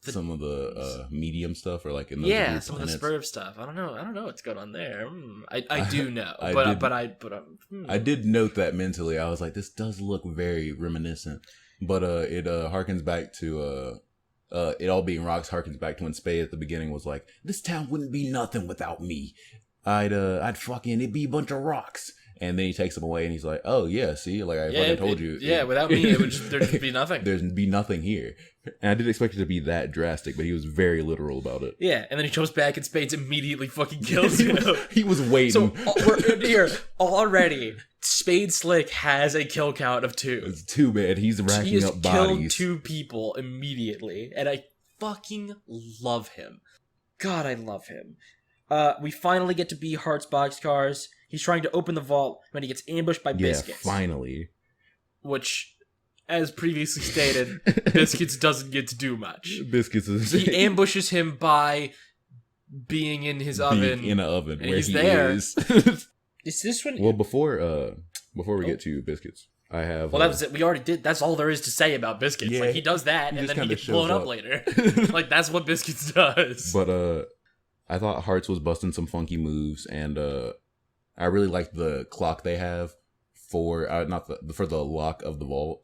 Speaker 2: some of the medium stuff, or like in those
Speaker 1: weird some planets. Of the Spurv stuff. I don't know what's going on there. I do know, I
Speaker 2: did note that mentally. I was like, this does look very reminiscent, but it harkens back to It All Being Rocks harkens back to when Spade at the beginning was like, this town wouldn't be nothing without me. I'd fucking, it'd be a bunch of rocks. And then he takes them away and he's like, oh yeah, see, like I fucking told you.
Speaker 1: Yeah, without me, there'd just be nothing.
Speaker 2: There'd be nothing here. And I didn't expect it to be that drastic, but he was very literal about it.
Speaker 1: Yeah, and then he goes back and Spades immediately fucking kills him.
Speaker 2: He was waiting.
Speaker 1: So we're here already. Spade Slick has a kill count of 2.
Speaker 2: It's too bad. He's racking up bodies.
Speaker 1: He has killed 2 people immediately, and I fucking love him. God, I love him. We finally get to be Heart's boxcars. He's trying to open the vault when he gets ambushed by Biscuits.
Speaker 2: Yeah, finally.
Speaker 1: Which, as previously stated, Biscuits doesn't get to do much.
Speaker 2: Biscuits is...
Speaker 1: He ambushes him by being in his oven.
Speaker 2: In an oven,
Speaker 1: and
Speaker 2: where
Speaker 1: he's
Speaker 2: he
Speaker 1: there.
Speaker 2: is.
Speaker 1: Is this one?
Speaker 2: Well, before we get to Biscuits, I have...
Speaker 1: Well, that was it. We already did. That's all there is to say about Biscuits. Yeah, like, he does that, and then he gets blown up later. Like, that's what Biscuits does.
Speaker 2: But, I thought Hearts was busting some funky moves, and, I really liked the clock they have for the lock of the vault.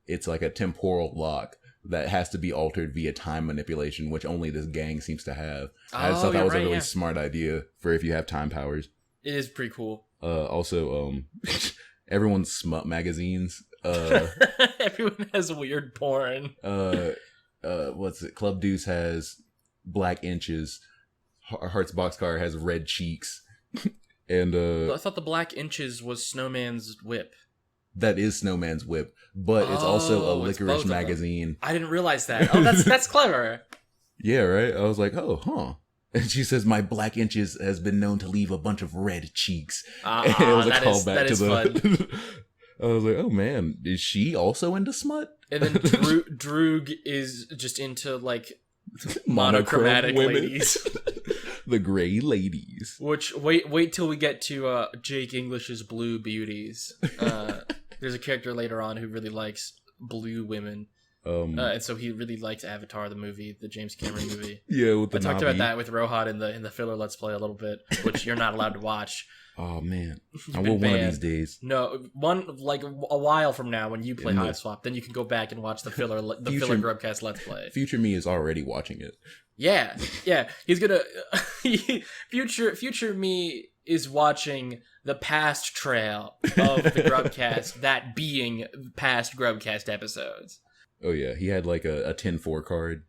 Speaker 2: It's like a temporal lock that has to be altered via time manipulation, which only this gang seems to have. I just thought that was a really smart idea for if you have time powers.
Speaker 1: It is pretty cool.
Speaker 2: Also, everyone's smut magazines.
Speaker 1: Everyone has weird porn.
Speaker 2: What's it? Club Deuce has black inches. Heart's boxcar has red cheeks. And
Speaker 1: I thought the black inches was Snowman's whip.
Speaker 2: That is Snowman's whip, but it's also a licorice magazine.
Speaker 1: I didn't realize that. Oh, that's clever.
Speaker 2: Yeah, right? I was like, oh, huh. And she says, my black inches has been known to leave a bunch of red cheeks. And it was a callback to the... Fun. I was like, oh man, is she also into smut?
Speaker 1: And then Droog is just into like monochromatic ladies.
Speaker 2: The gray ladies.
Speaker 1: Which, wait till we get to Jake English's Blue Beauties. There's a character later on who really likes blue women. And so he really likes Avatar, the movie, the James Cameron movie.
Speaker 2: Yeah, with the
Speaker 1: I talked about that with Rohan in the filler Let's Play a little bit, which you're not allowed to watch.
Speaker 2: Oh man, I will one of these days.
Speaker 1: No, a while from now when you play Hive Swap, then you can go back and watch the filler GrubCast Let's Play.
Speaker 2: Future me is already watching it.
Speaker 1: Yeah, he's gonna future me is watching the past trail of the GrubCast, that being past GrubCast episodes.
Speaker 2: Oh yeah, he had like a 10-4 card.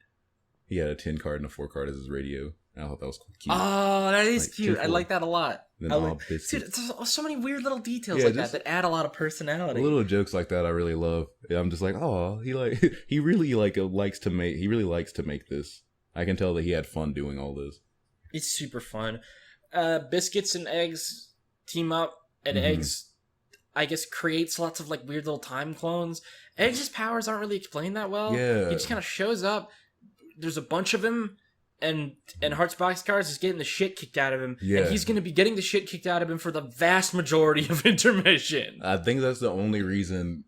Speaker 2: He had a 10 card and a 4 card as his radio. I thought that was cute.
Speaker 1: Oh, that is
Speaker 2: Like,
Speaker 1: cute.
Speaker 2: 10-4.
Speaker 1: I like that a lot.
Speaker 2: Then
Speaker 1: Dude, there's so many weird little details
Speaker 2: Yeah,
Speaker 1: like
Speaker 2: just-
Speaker 1: that add a lot of personality.
Speaker 2: Little jokes like that I really love. I'm just like, oh, he really likes to make this. I can tell that he had fun doing all this.
Speaker 1: It's super fun. Biscuits and eggs team up, and eggs, I guess, creates lots of like weird little time clones. Eggs' powers aren't really explained that well.
Speaker 2: Yeah.
Speaker 1: He just kind of shows up. There's a bunch of him, and Hearts Boxcars is getting the shit kicked out of him.
Speaker 2: Yeah.
Speaker 1: And he's going to be getting the shit kicked out of him for the vast majority of intermission.
Speaker 2: I think that's the only reason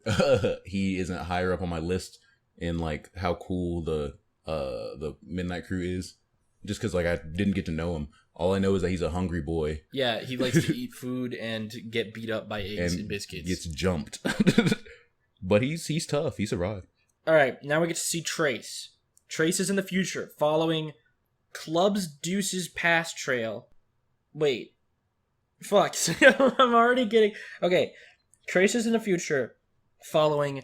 Speaker 2: he isn't higher up on my list in like how cool the Midnight Crew is. Just because like I didn't get to know him. All I know is that he's a hungry boy.
Speaker 1: Yeah, he likes to eat food and get beat up by eggs and biscuits.
Speaker 2: Gets jumped. But he's tough. He survived.
Speaker 1: All right, now we get to see Trace. Trace is in the future, following Club's Deuce's past trail. Wait. Fuck. I'm already getting... Okay, Trace is in the future, following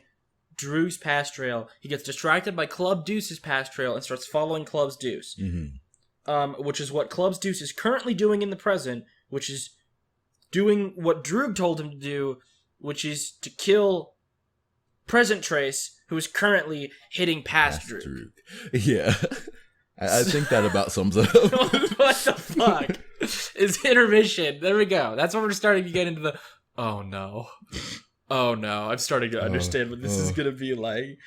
Speaker 1: Drew's past trail. He gets distracted by Club Deuce's past trail and starts following Club's Deuce. Which is what Club's Deuce is currently doing in the present, which is doing what Droog told him to do, which is to kill present Trace, who is currently hitting past Droog.
Speaker 2: Yeah. I think that about sums up.
Speaker 1: What the fuck is intermission? There we go. That's when we're starting to get into the... Oh no. I'm starting to understand what this is going to be like.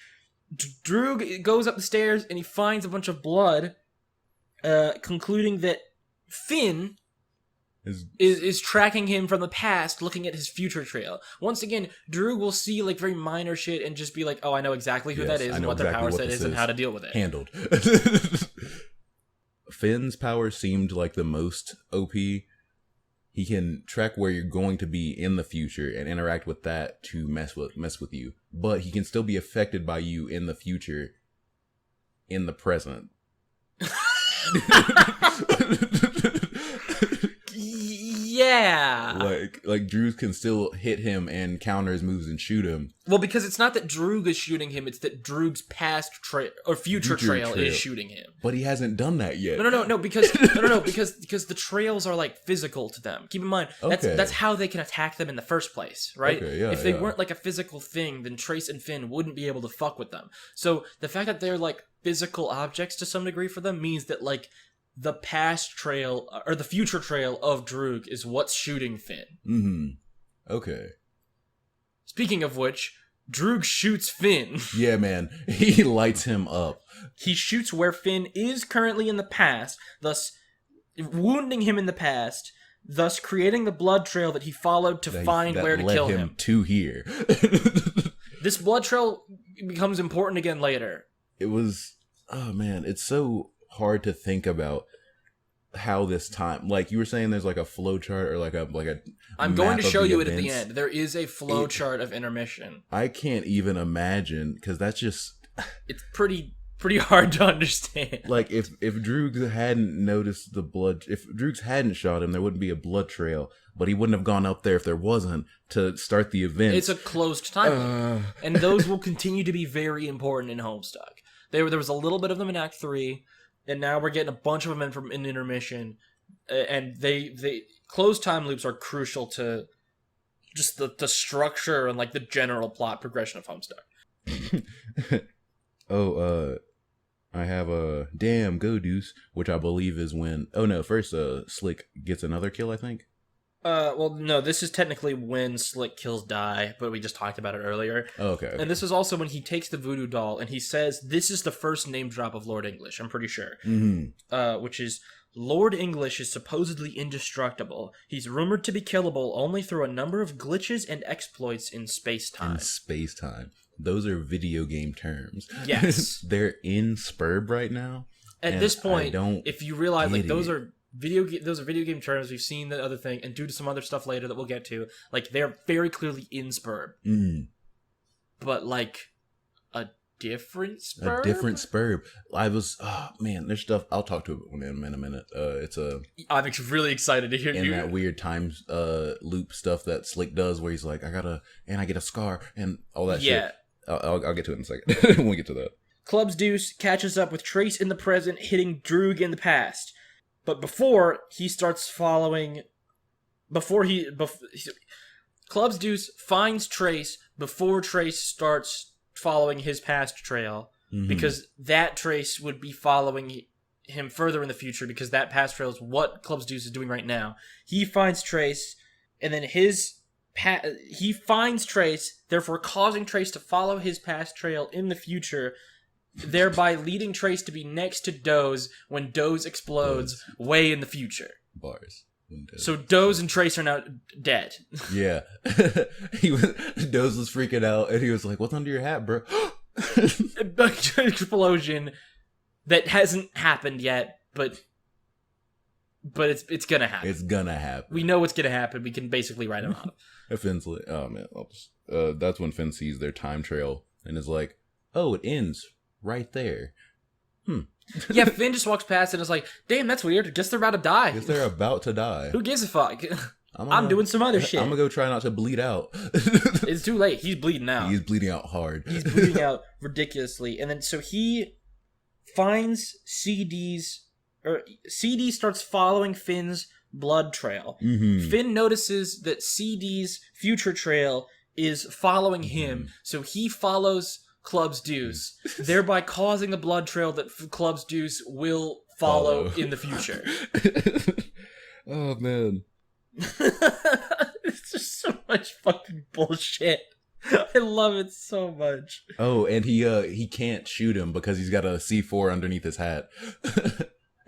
Speaker 1: Droog goes up the stairs and he finds a bunch of blood, concluding that Finn is tracking him from the past, looking at his future trail. Once again, Droog will see like very minor shit and just be like, oh, I know exactly who that is and what their power set is and how to deal with it.
Speaker 2: Handled. Finn's power seemed like the most OP. He can track where you're going to be in the future and interact with that to mess with you. But he can still be affected by you in the future, in the present.
Speaker 1: Yeah.
Speaker 2: Like Droog can still hit him and counter his moves and shoot him.
Speaker 1: Well, because it's not that Droog is shooting him, it's that Droog's past trail or future trail is shooting him.
Speaker 2: But he hasn't done that yet.
Speaker 1: No, because the trails are like physical to them. Keep in mind, that's how they can attack them in the first place, right?
Speaker 2: Okay, yeah,
Speaker 1: if they weren't like a physical thing, then Trace and Finn wouldn't be able to fuck with them. So the fact that they're like physical objects to some degree for them means that like the past trail or the future trail of Droog is what's shooting Finn.
Speaker 2: Okay.
Speaker 1: Speaking of which, Droog shoots Finn.
Speaker 2: Yeah, man. He lights him up.
Speaker 1: He shoots where Finn is currently in the past, thus wounding him in the past, thus creating the blood trail that he followed to find where to kill him.
Speaker 2: To here.
Speaker 1: This blood trail becomes important again later.
Speaker 2: It was... Oh, man. It's so hard to think about how this time, like you were saying, there's like a flow chart or like a
Speaker 1: I'm going to show you it at the
Speaker 2: events.
Speaker 1: end. There is a flow chart of intermission.
Speaker 2: I can't even imagine, because that's just
Speaker 1: it's pretty hard to understand.
Speaker 2: Like if Droog hadn't noticed the blood, if Droog hadn't shot him, there wouldn't be a blood trail, but he wouldn't have gone up there if there wasn't to start the event.
Speaker 1: It's a closed time and those will continue to be very important in Homestuck. There was a little bit of them in Act 3. And now we're getting a bunch of them in intermission, and they closed time loops are crucial to just the structure and like the general plot progression of Homestuck.
Speaker 2: I have a damn go deuce, which I believe is when. Oh no, first Slick gets another kill, I think.
Speaker 1: Well, no, this is technically when Slick kills Die, but we just talked about it earlier.
Speaker 2: Oh, okay.
Speaker 1: And this is also when he takes the voodoo doll and he says, this is the first name drop of Lord English, I'm pretty sure. Which is, Lord English is supposedly indestructible. He's rumored to be killable only through a number of glitches and exploits in space-time.
Speaker 2: In space-time. Those are video game terms.
Speaker 1: Yes.
Speaker 2: They're in Spurb right now.
Speaker 1: At this point, if you realize, like, those are video game terms. We've seen the other thing, and due to some other stuff later that we'll get to, like they're very clearly in Spurb. But like a different spurb?
Speaker 2: A different spurb. I was, oh man, there's stuff. I'll talk to it in a minute. It's
Speaker 1: I'm really excited to hear
Speaker 2: in
Speaker 1: you.
Speaker 2: that weird time loop stuff that Slick does, where he's like, I get a scar and all that shit. I'll get to it in a second when we get to that.
Speaker 1: Club's Deuce catches up with Trace in the present, hitting Droog in the past. But before he starts following, Club's Deuce finds Trace before Trace starts following his past trail, because that Trace would be following him further in the future, because that past trail is what Club's Deuce is doing right now. He finds Trace, and then he finds Trace, therefore causing Trace to follow his past trail in the future, thereby leading Trace to be next to Doze when Doze explodes way in the future.
Speaker 2: Bars.
Speaker 1: So Doze and Trace are now dead.
Speaker 2: Yeah. Doze was freaking out, and he was like, what's under your hat, bro?
Speaker 1: Explosion that hasn't happened yet, but it's gonna happen.
Speaker 2: It's gonna happen.
Speaker 1: We know what's gonna happen. We can basically write it off.
Speaker 2: Finn's like, oh man, that's when Finn sees their time trail and is like, oh, it ends right there.
Speaker 1: Yeah, Finn just walks past and is like, damn, that's weird. Guess they're about to die.
Speaker 2: Guess they're about to die.
Speaker 1: Who gives a fuck? I'm doing some other shit.
Speaker 2: I'm gonna go try not to bleed out.
Speaker 1: It's too late. He's bleeding out.
Speaker 2: He's bleeding out hard.
Speaker 1: He's bleeding out ridiculously. And then so he finds CD starts following Finn's blood trail. Finn notices that CD's future trail is following him, so he follows Club's Deuce, thereby causing the blood trail that Club's Deuce will follow in the future.
Speaker 2: Oh man.
Speaker 1: It's just so much fucking bullshit. I love it so much.
Speaker 2: Oh, and he can't shoot him because he's got a C4 underneath his hat.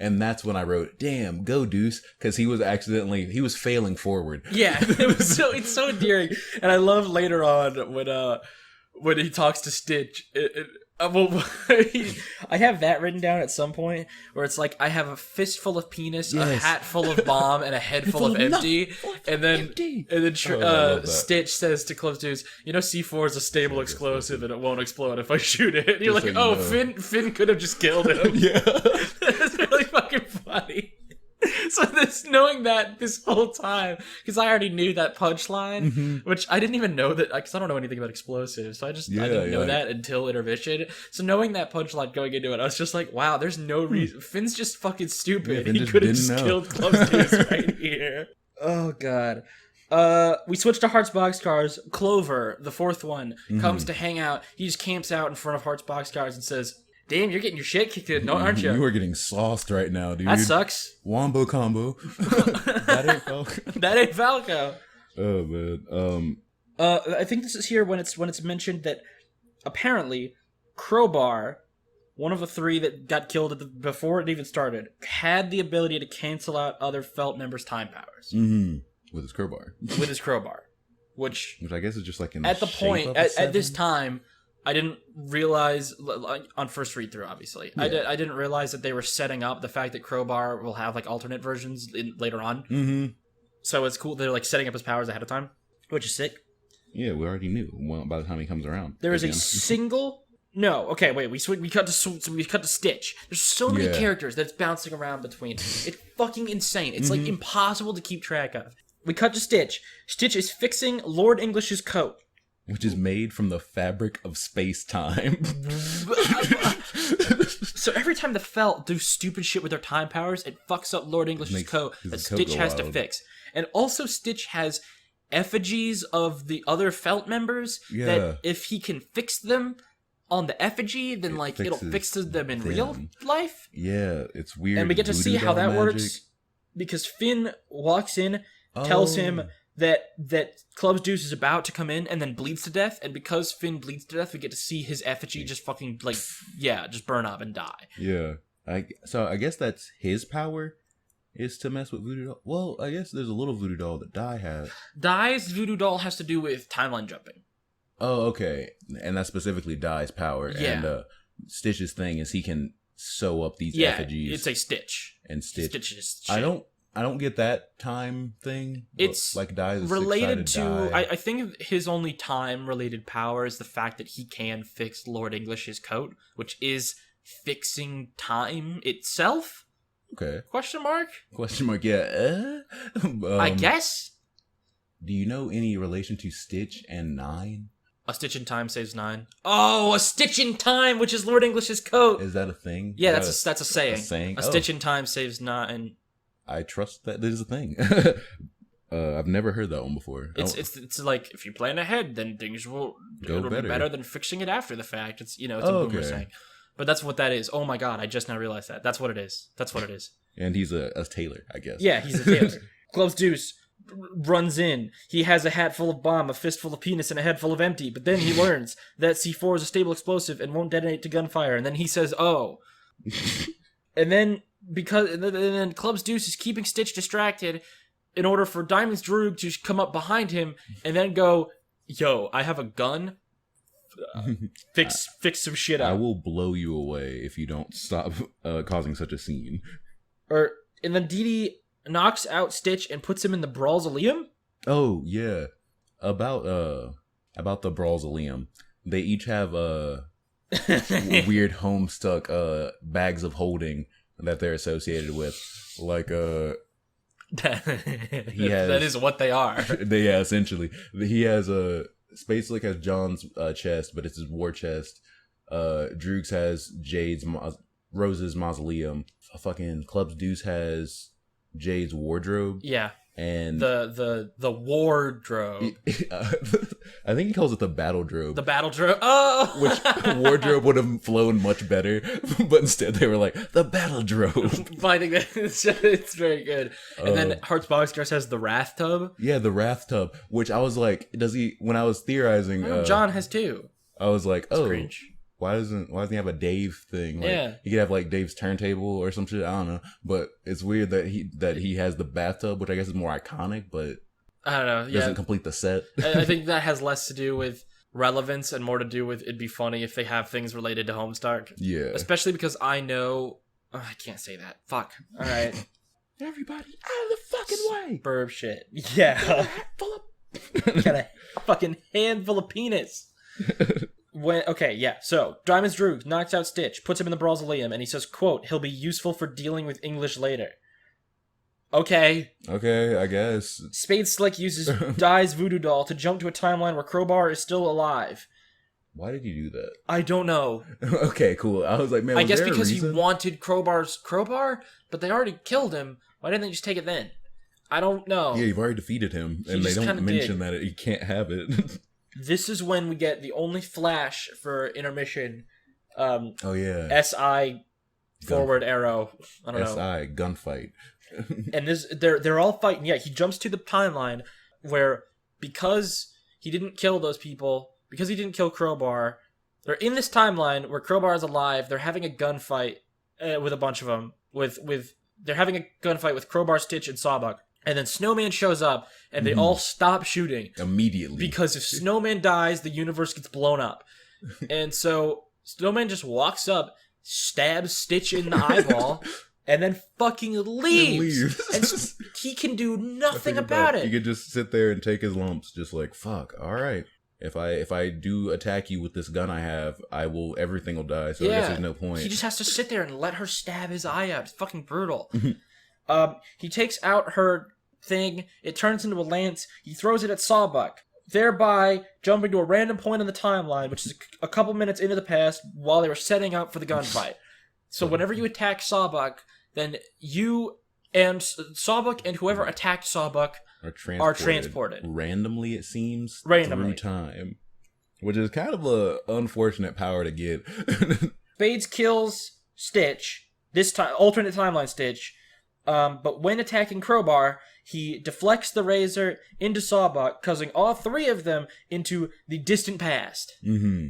Speaker 2: And that's when I wrote, damn, go Deuce, because he was failing forward.
Speaker 1: Yeah, it's so endearing. And I love later on when he talks to Stitch. I have that written down at some point where it's like, I have a fistful of penis, a hat full of bomb, and a head full of empty. And then Stitch says to Club's Deuce, you know, C4 is a stable explosive and it won't explode if I shoot it. And you're like, oh, Finn could have just killed him.
Speaker 2: Yeah.
Speaker 1: That's really fucking funny. So knowing that this whole time, because I already knew that punchline, which I didn't even know that, because I don't know anything about explosives, so I didn't know that until intermission. So knowing that punchline going into it, I was just like, wow, there's no reason. Finn's just fucking stupid. He could have just killed Club's Deuce right here. Oh god. We switch to Heart's Boxcars. Clover, the fourth one, comes to hang out. He just camps out in front of Heart's Boxcars and says, damn, you're getting your shit kicked in, aren't you?
Speaker 2: You are getting sauced right now, dude.
Speaker 1: That sucks.
Speaker 2: Wombo combo. That ain't Falco.
Speaker 1: That ain't Falco.
Speaker 2: Oh man.
Speaker 1: I think this is here when it's mentioned that apparently Crowbar, one of the three that got killed before it even started, had the ability to cancel out other Felt members' time powers.
Speaker 2: With his crowbar.
Speaker 1: Which
Speaker 2: I guess is just like in
Speaker 1: at the point at this time. I didn't realize, on first read through, obviously, I didn't realize that they were setting up the fact that Crowbar will have like alternate versions later on. So it's cool. They're like setting up his powers ahead of time, which is sick.
Speaker 2: Yeah, we already knew by the time he comes around.
Speaker 1: There is a single. No, okay, wait. We cut to Stitch. There's so many characters that's bouncing around between. It's fucking insane. It's like impossible to keep track of. We cut to Stitch. Stitch is fixing Lord English's coat,
Speaker 2: which is made from the fabric of space-time.
Speaker 1: So every time the Felt do stupid shit with their time powers, it fucks up Lord English's coat that Stitch has to fix. And also Stitch has effigies of the other Felt members that if he can fix them on the effigy, then it'll fix them in real life.
Speaker 2: Yeah, it's weird.
Speaker 1: And we get to see how that works because Finn walks in, tells him that Club's Deuce is about to come in and then bleeds to death, and because Finn bleeds to death, we get to see his effigy just fucking just burn up and die. Yeah.
Speaker 2: So I guess that's his power, is to mess with Voodoo Doll. Well, I guess there's a little Voodoo Doll that Dai has.
Speaker 1: Dai's Voodoo Doll has to do with timeline jumping.
Speaker 2: Oh, okay. And that's specifically Dai's power. Yeah. And Stitch's thing is he can sew up these effigies.
Speaker 1: It's a Stitch.
Speaker 2: And Stitch
Speaker 1: is shit.
Speaker 2: I don't get that time thing.
Speaker 1: It's
Speaker 2: like dies
Speaker 1: related to.
Speaker 2: die.
Speaker 1: I think his only time-related power is the fact that he can fix Lord English's coat, which is fixing time itself.
Speaker 2: Okay.
Speaker 1: Question mark?
Speaker 2: Question mark. Yeah.
Speaker 1: I guess.
Speaker 2: Do you know any relation to Stitch and 9?
Speaker 1: A stitch in time saves 9. Oh, a stitch in time, which is Lord English's coat.
Speaker 2: Is that a thing?
Speaker 1: Yeah, that's a saying.
Speaker 2: A saying.
Speaker 1: A stitch in time saves 9.
Speaker 2: I trust that this is a thing. I've never heard that one before.
Speaker 1: It's like if you plan ahead, then things will
Speaker 2: Go
Speaker 1: be
Speaker 2: better.
Speaker 1: better than fixing it after the fact. It's it's a boomer saying. But that's what that is. Oh my god, I just now realized that. That's what it is. That's what it is.
Speaker 2: And he's a tailor, I guess.
Speaker 1: Yeah, he's a tailor. Gloves Deuce runs in. He has a hat full of bomb, a fist full of penis, and a head full of empty. But then he learns that C4 is a stable explosive and won't detonate to gunfire. And then he says, "Oh." and then Clubs Deuce is keeping Stitch distracted in order for Diamond's Droog to come up behind him and then go, "Yo, I have a gun. Fix some shit up.
Speaker 2: I will blow you away if you don't stop causing such a scene."
Speaker 1: And then Dee Dee knocks out Stitch and puts him in the Brawlzaleum?
Speaker 2: Oh yeah, about the Brawlzaleum. They each have weird Homestuck bags of holding that they're associated with. Like
Speaker 1: that is what they are.
Speaker 2: Yeah, essentially. He has Spades Slick has John's chest, but it's his war chest. Droogs has Rose's mausoleum. Fucking Clubs Deuce has Jade's wardrobe.
Speaker 1: Yeah.
Speaker 2: And
Speaker 1: the wardrobe.
Speaker 2: I think he calls it the battledrobe.
Speaker 1: The battledrobe. Oh,
Speaker 2: which wardrobe would have flown much better, but instead they were like the battledrobe.
Speaker 1: I think that it's very good. And then Hearts Boxcars has the Wrath Tub.
Speaker 2: Yeah, the Wrath Tub. Which I was like, does he? When I was theorizing,
Speaker 1: John has 2.
Speaker 2: I was like,
Speaker 1: it's cringe.
Speaker 2: Why doesn't he have a Dave thing? Like,
Speaker 1: yeah,
Speaker 2: he could have like Dave's turntable or some shit. I don't know, but it's weird that he has the bathtub, which I guess is more iconic, but
Speaker 1: I don't know. Yeah,
Speaker 2: doesn't complete the set.
Speaker 1: I think that has less to do with relevance and more to do with it'd be funny if they have things related to Homestuck.
Speaker 2: Yeah,
Speaker 1: especially because I know I can't say that. Fuck. All right,
Speaker 2: everybody out of the fucking way.
Speaker 1: Burb shit. Yeah, got a fucking handful of penis. So Diamond's Droog knocks out Stitch, puts him in the Brawlzaleum, and he says, quote, "He'll be useful for dealing with English later." Okay, I
Speaker 2: guess.
Speaker 1: Spades Slick uses Dai's voodoo doll to jump to a timeline where Crowbar is still alive.
Speaker 2: Why did he do that?
Speaker 1: I don't know.
Speaker 2: Okay, cool. I was like, man,
Speaker 1: I guess because he wanted Crowbar's crowbar, but they already killed him. Why didn't they just take it then? I don't know.
Speaker 2: Yeah, you've already defeated him, and they don't mention that he can't have it.
Speaker 1: This is when we get the only flash for intermission.
Speaker 2: Oh yeah.
Speaker 1: SI forward arrow. I don't know.
Speaker 2: SI gunfight.
Speaker 1: And they're all fighting. Yeah, he jumps to the timeline where because he didn't kill those people, because he didn't kill Crowbar, they're in this timeline where Crowbar is alive. They're having a gunfight with a bunch of them. They're having a gunfight with Crowbar, Stitch, and Sawbuck. And then Snowman shows up, and they all stop shooting.
Speaker 2: Immediately.
Speaker 1: Because if Snowman dies, the universe gets blown up. And so Snowman just walks up, stabs Stitch in the eyeball, and then fucking leaves. And he can do nothing about it.
Speaker 2: He could just sit there and take his lumps, just like, fuck, alright. If I do attack you with this gun I have, everything will die, so I guess there's no point.
Speaker 1: He just has to sit there and let her stab his eye out. It's fucking brutal. He takes out her thing, it turns into a lance, he throws it at Sawbuck, thereby jumping to a random point in the timeline, which is a couple minutes into the past while they were setting up for the gunfight. So whenever you attack Sawbuck, then you and Sawbuck and whoever attacked Sawbuck are transported.
Speaker 2: Randomly, it seems, through time. Which is kind of a unfortunate power to get.
Speaker 1: Spades kills Stitch, this time alternate timeline Stitch, but when attacking Crowbar, he deflects the razor into Sawbuck, causing all 3 of them into the distant past. Mm-hmm.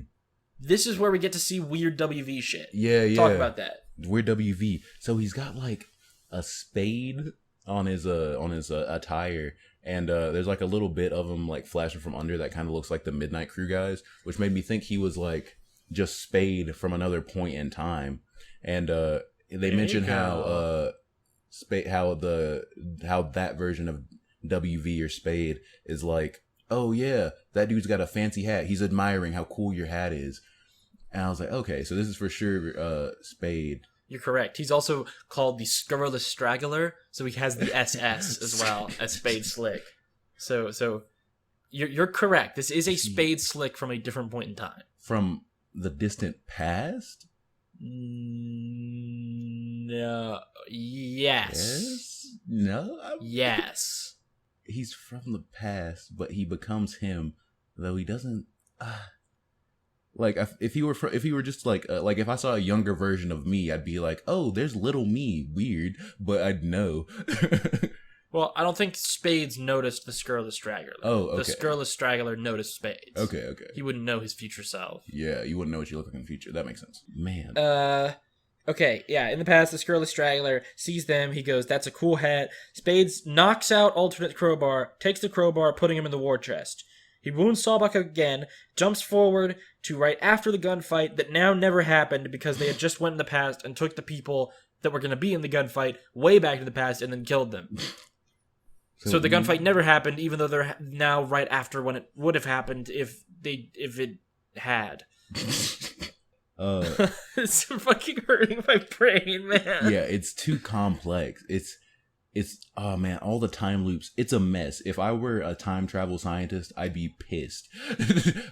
Speaker 1: This is where we get to see weird WV shit.
Speaker 2: Yeah.
Speaker 1: Talk about that.
Speaker 2: Weird WV. So he's got like a spade on his attire, and there's like a little bit of him like flashing from under that kind of looks like the Midnight Crew guys, which made me think he was like just Spade from another point in time. And they mention how how that version of WV or Spade is like, oh yeah, that dude's got a fancy hat. He's admiring how cool your hat is. And I was like, okay, so this is for sure Spade.
Speaker 1: You're correct. He's also called the Scurrilous Straggler, so he has the SS as well as Spades Slick. So you're correct. This is a Spades Slick from a different point in time.
Speaker 2: From the distant past?
Speaker 1: No. Yes.
Speaker 2: No?
Speaker 1: Yes.
Speaker 2: He's from the past, but he becomes him, though he doesn't... Like if he were just like if I saw a younger version of me, I'd be like, oh, there's little me, weird, but I'd know.
Speaker 1: Well, I don't think Spades noticed the Scurrilous Straggler.
Speaker 2: Oh, okay.
Speaker 1: The Scurrilous Straggler noticed Spades.
Speaker 2: Okay.
Speaker 1: He wouldn't know his future self.
Speaker 2: Yeah, you wouldn't know what you look like in the future. That makes sense. Man.
Speaker 1: Okay, yeah, in the past, the Scurrilous Straggler sees them, he goes, that's a cool hat. Spades knocks out alternate crowbar, takes the crowbar, putting him in the war chest. He wounds Sawbuck again, jumps forward to right after the gunfight that now never happened because they had just went in the past and took the people that were going to be in the gunfight way back to the past and then killed them. So the gunfight never happened, even though they're now right after when it would have happened if it had. It's fucking hurting my brain, man.
Speaker 2: Yeah, it's too complex. It's oh man, all the time loops. It's a mess. If I were a time travel scientist, I'd be pissed.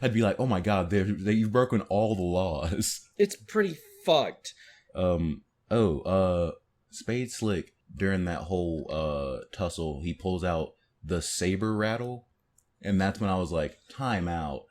Speaker 2: I'd be like, oh my god, you've broken all the laws.
Speaker 1: It's pretty fucked.
Speaker 2: Spade Slick, during that whole tussle, he pulls out the saber rattle, and that's when I was like, time out.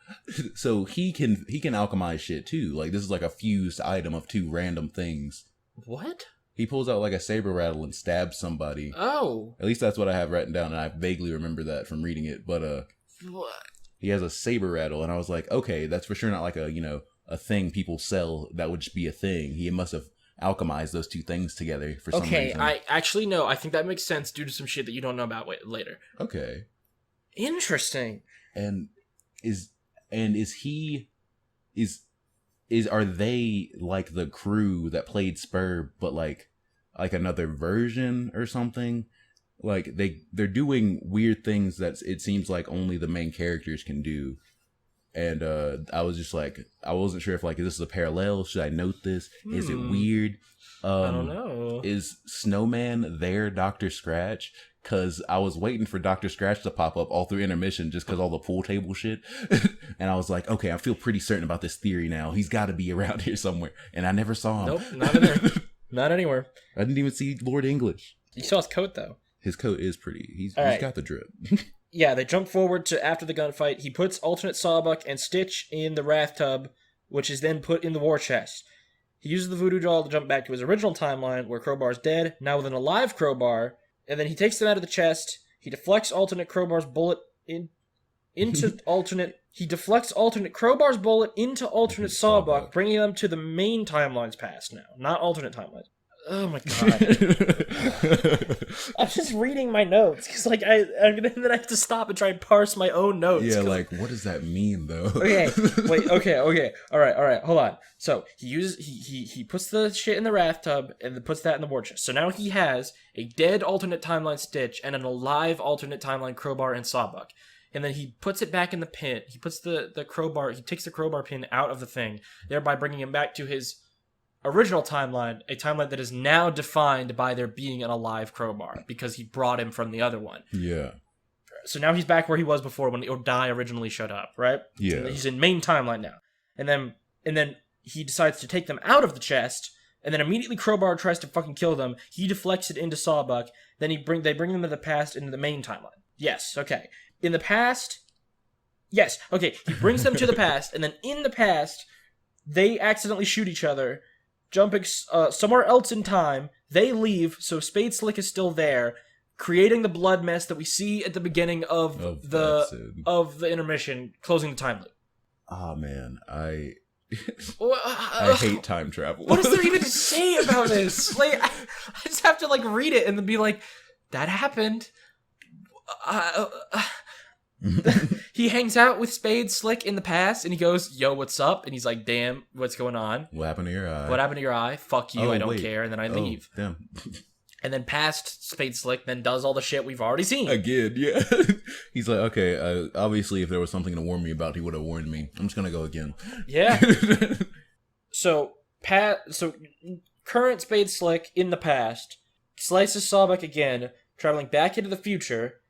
Speaker 2: So he can alchemize shit too. Like, this is like a fused item of two random things.
Speaker 1: What?
Speaker 2: He pulls out like a saber rattle and stabs somebody.
Speaker 1: Oh.
Speaker 2: At least that's what I have written down, and I vaguely remember that from reading it. But
Speaker 1: what?
Speaker 2: He has a saber rattle, and I was like, okay, that's for sure not like a thing people sell that would just be a thing. He must have alchemized those two things together for some reason.
Speaker 1: Okay, I actually know. I think that makes sense due to some shit that you don't know about later.
Speaker 2: Okay.
Speaker 1: Interesting.
Speaker 2: And are they like the crew that played Spur, but like another version or something? Like they're doing weird things that it seems like only the main characters can do. And I was just like, I wasn't sure if like, is this a parallel? Should I note this? Is it weird?
Speaker 1: I don't know.
Speaker 2: Is Snowman their Dr. Scratch? Because I was waiting for Dr. Scratch to pop up all through intermission just because all the pool table shit. And I was like, okay, I feel pretty certain about this theory now. He's got to be around here somewhere. And I never saw him.
Speaker 1: Nope, not in there. Not anywhere.
Speaker 2: I didn't even see Lord English.
Speaker 1: You saw his coat, though.
Speaker 2: His coat is pretty. He's got the drip.
Speaker 1: Yeah, they jump forward to after the gunfight. He puts alternate Sawbuck and Stitch in the Wrath Tub, which is then put in the war chest. He uses the voodoo doll to jump back to his original timeline, where Crowbar's dead, now with an alive Crowbar, and then he takes them out of the chest. He deflects alternate Crowbar's bullet into alternate... He deflects alternate Crowbar's bullet into alternate Sawbuck, bringing them to the main timeline's past now, not alternate timelines. Oh my god. I'm just reading my notes, because like, I'm gonna have to stop and try and parse my own notes.
Speaker 2: Yeah, like, what does that mean, though?
Speaker 1: Okay, wait, okay. Alright, hold on. So, he puts the shit in the Wrath Tub, and then puts that in the war chest. So now he has a dead alternate timeline Stitch, and an alive alternate timeline Crowbar and Sawbuck. And then he puts it back in the pin. He puts the crowbar, he takes the crowbar pin out of the thing, thereby bringing him back to his original timeline, a timeline that is now defined by there being an alive Crowbar, because he brought him from the other one.
Speaker 2: Yeah.
Speaker 1: So now he's back where he was before when Odai originally showed up, right?
Speaker 2: Yeah.
Speaker 1: So he's in main timeline now. And then he decides to take them out of the chest, and then immediately Crowbar tries to fucking kill them. He deflects it into Sawbuck, then they bring them to the past into the main timeline. Yes, okay. In the past... Yes, okay. He brings them to the past, and then in the past, they accidentally shoot each other, jumping somewhere else in time. They leave, so Spades Slick is still there, creating the blood mess that we see at the beginning of the intermission, closing the time loop.
Speaker 2: Oh man, I hate time travel.
Speaker 1: What is there even to say about this? Like, I just have to like read it and then be like, that happened. He hangs out with Spades Slick in the past, and he goes, yo, what's up? And he's like, damn, what's going on?
Speaker 2: What happened to your eye?
Speaker 1: What happened to your eye? Fuck you, I don't care, and then I leave.
Speaker 2: Damn.
Speaker 1: And then past Spades Slick then does all the shit we've already seen.
Speaker 2: Again, yeah. He's like, okay, obviously if there was something to warn me about, he would have warned me. I'm just gonna go again.
Speaker 1: Yeah. So current Spades Slick in the past slices Sawbuck again, traveling back into the future.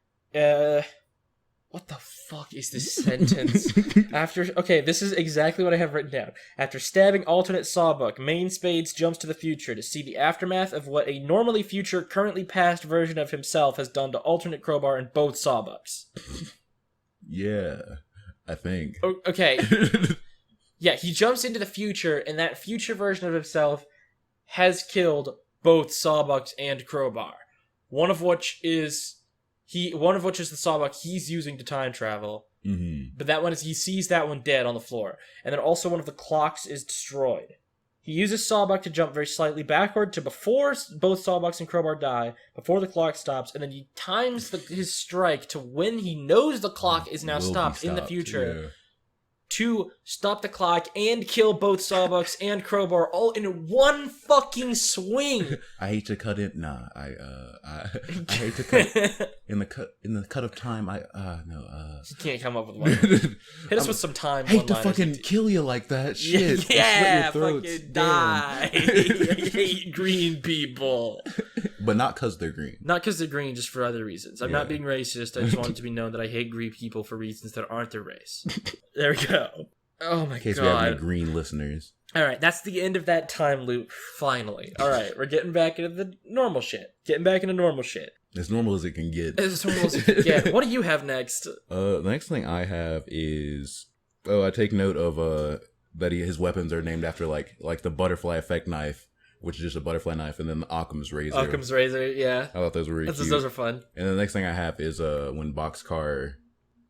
Speaker 1: What the fuck is this sentence? This is exactly what I have written down. After stabbing alternate Sawbuck, main Spades jumps to the future to see the aftermath of what a normally future, currently past version of himself has done to alternate Crowbar and both Sawbucks.
Speaker 2: Yeah, I think.
Speaker 1: Okay. Yeah, he jumps into the future, and that future version of himself has killed both Sawbucks and Crowbar. One of which is the Sawbuck he's using to time travel.
Speaker 2: Mm-hmm.
Speaker 1: But that one he sees that one dead on the floor. And then also one of the clocks is destroyed. He uses Sawbuck to jump very slightly backward to before both Sawbucks and Crowbar die, before the clock stops, and then he times his strike to when he knows the clock is now stopped in the future.
Speaker 2: Yeah.
Speaker 1: To stop the clock and kill both Sawbucks and Crowbar all in one fucking swing.
Speaker 2: I hate to cut it. Nah, I hate to cut in the cut of time.
Speaker 1: You can't come up with one. Hit us with some time.
Speaker 2: Hate to fucking kill you like that. Shit.
Speaker 1: Yeah,
Speaker 2: slit your throats.
Speaker 1: fucking die. I hate green people.
Speaker 2: But not because they're green.
Speaker 1: Not because they're green, just for other reasons. I'm not being racist. I just want it to be known that I hate green people for reasons that aren't their race. There we go. Oh my god.
Speaker 2: In case we have any green listeners.
Speaker 1: Alright, that's the end of that time loop, finally. Alright, we're getting back into the normal shit. Getting back into normal shit.
Speaker 2: As normal as it can get.
Speaker 1: As normal as it can get. What do you have next?
Speaker 2: The next thing I have is... I take note of that his weapons are named after like the butterfly effect knife, which is just a butterfly knife, and then the Occam's razor.
Speaker 1: Occam's razor, yeah.
Speaker 2: I thought those were really cute.
Speaker 1: Those are fun.
Speaker 2: And the next thing I have is when Boxcar...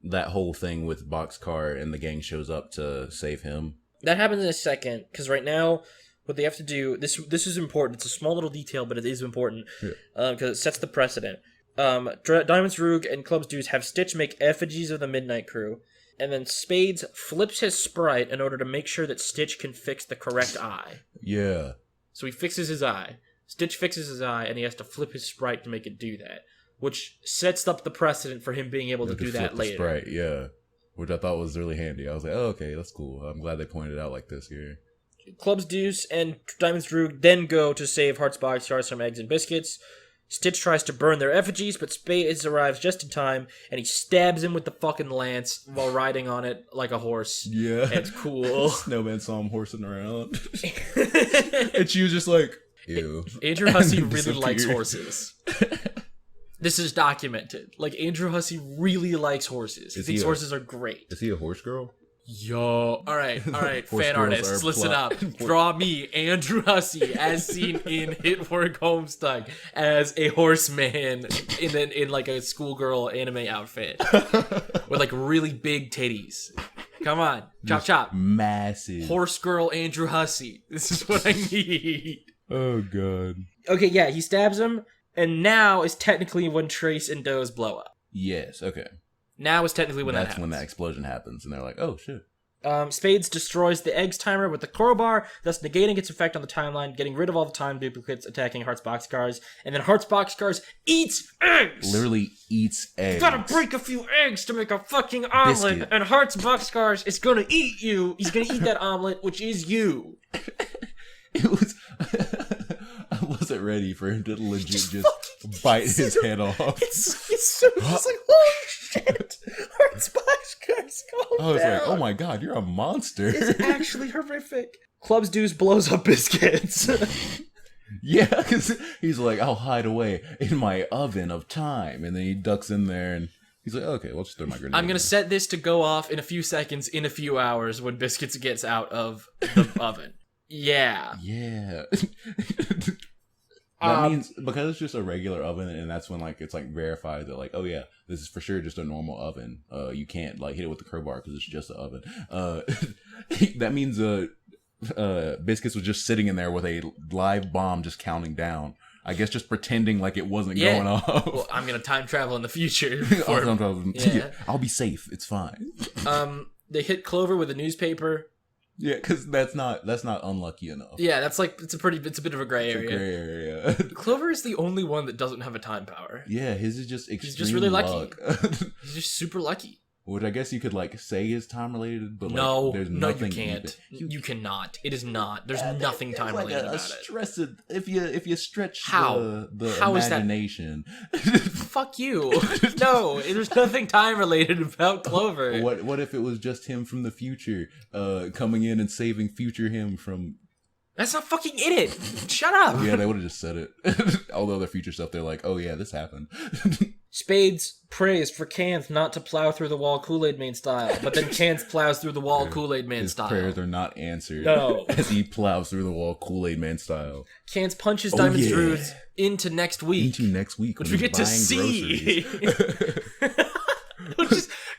Speaker 2: That whole thing with Boxcar and the gang shows up to save him. That
Speaker 1: happens in a second, because right now, what they have to do, this is important. It's a small little detail, but it is important, because it sets the precedent. Diamonds Roog and Clubs Deuce have Stitch make effigies of the Midnight Crew, and then Spades flips his sprite in order to make sure that Stitch can fix the correct eye.
Speaker 2: Yeah.
Speaker 1: So he fixes his eye. Stitch fixes his eye, and he has to flip his sprite to make it do that. Which sets up the precedent for him being able to do that later.
Speaker 2: Sprite, yeah. Which I thought was really handy. I was like, oh, okay, that's cool. I'm glad they pointed it out like this here.
Speaker 1: Clubs Deuce and Diamonds Droog then go to save Hearts Boxcars from Eggs and Biscuits. Stitch tries to burn their effigies, but Spades arrives just in time, and he stabs him with the fucking lance while riding on it like a horse.
Speaker 2: Yeah.
Speaker 1: And it's cool.
Speaker 2: Snowman saw him horsing around. And she was just like, ew.
Speaker 1: Andrew Hussey really likes horses. This is documented. Like, Andrew Hussey really likes horses. He thinks horses are great.
Speaker 2: Is he a horse girl?
Speaker 1: Yo. Alright, fan artists, listen up. Draw me, Andrew Hussey, as seen in hit work Homestuck, as a horseman in like a schoolgirl anime outfit. With like really big titties. Come on. Chop.
Speaker 2: Massive.
Speaker 1: Horse girl Andrew Hussey. This is what I need.
Speaker 2: Oh, God.
Speaker 1: Okay, yeah, he stabs him. And now is technically when Trace and Doze blow up.
Speaker 2: Yes, okay.
Speaker 1: Now is technically when that
Speaker 2: happens. That's when that explosion happens, and they're like, oh, shit.
Speaker 1: Spades destroys the Eggs timer with the crowbar, thus negating its effect on the timeline, getting rid of all the time duplicates attacking Hearts Boxcars, and then Hearts Boxcars eats eggs!
Speaker 2: Literally eats eggs.
Speaker 1: You gotta break a few eggs to make a fucking omelet, Biscuit. And Hearts Boxcars is gonna eat you. He's gonna eat that omelet, which is you.
Speaker 2: It was... I wasn't ready for him to legit just bite his head off.
Speaker 1: It's so just like, holy shit! Hearts Boxcars,
Speaker 2: I was like, oh my god, you're a monster.
Speaker 1: It's actually horrific. Clubs Deuce blows up Biscuits.
Speaker 2: Yeah, because he's like, I'll hide away in my oven of time. And then he ducks in there and he's like, okay, well, just throw my grenade.
Speaker 1: I'm going to set this to go off in a few seconds, in a few hours, when Biscuits gets out of the oven. Yeah.
Speaker 2: Yeah. That means because it's just a regular oven, and that's when like it's like verified that like, oh yeah, this is for sure just a normal oven. You can't like hit it with the crowbar because it's just an oven. That means Biscuits was just sitting in there with a live bomb just counting down. I guess just pretending like it wasn't going off.
Speaker 1: Well, I'm gonna time travel in the future.
Speaker 2: I'll be safe. It's fine.
Speaker 1: They hit Clover with a newspaper.
Speaker 2: Yeah, because that's not unlucky enough.
Speaker 1: Yeah, that's like it's a bit of a gray area.
Speaker 2: Gray area.
Speaker 1: Clover is the only one that doesn't have a time power.
Speaker 2: Yeah, his is just extreme.
Speaker 1: He's just really
Speaker 2: luck.
Speaker 1: lucky. He's just super lucky.
Speaker 2: Which I guess you could like say is time related, but
Speaker 1: no,
Speaker 2: like, there's
Speaker 1: no,
Speaker 2: nothing
Speaker 1: you can't. You cannot. It is not. There's nothing time related about it.
Speaker 2: If you stretch
Speaker 1: How?
Speaker 2: the
Speaker 1: How
Speaker 2: imagination.
Speaker 1: Fuck you. No, there's nothing time related about Clover.
Speaker 2: What if it was just him from the future, coming in and saving future him from?
Speaker 1: That's not fucking in it. Shut up.
Speaker 2: Yeah, they would have just said it. All the other future stuff, they're like, oh yeah, this happened.
Speaker 1: Spades praised for Canth not to plow through the wall Kool-Aid Man style, but then Canth plows through the wall Kool-Aid Man style.
Speaker 2: His prayers are not answered.
Speaker 1: No.
Speaker 2: As he plows through the wall Kool-Aid Man style.
Speaker 1: Canth punches Diamond Druids into next week.
Speaker 2: Which
Speaker 1: we get to see.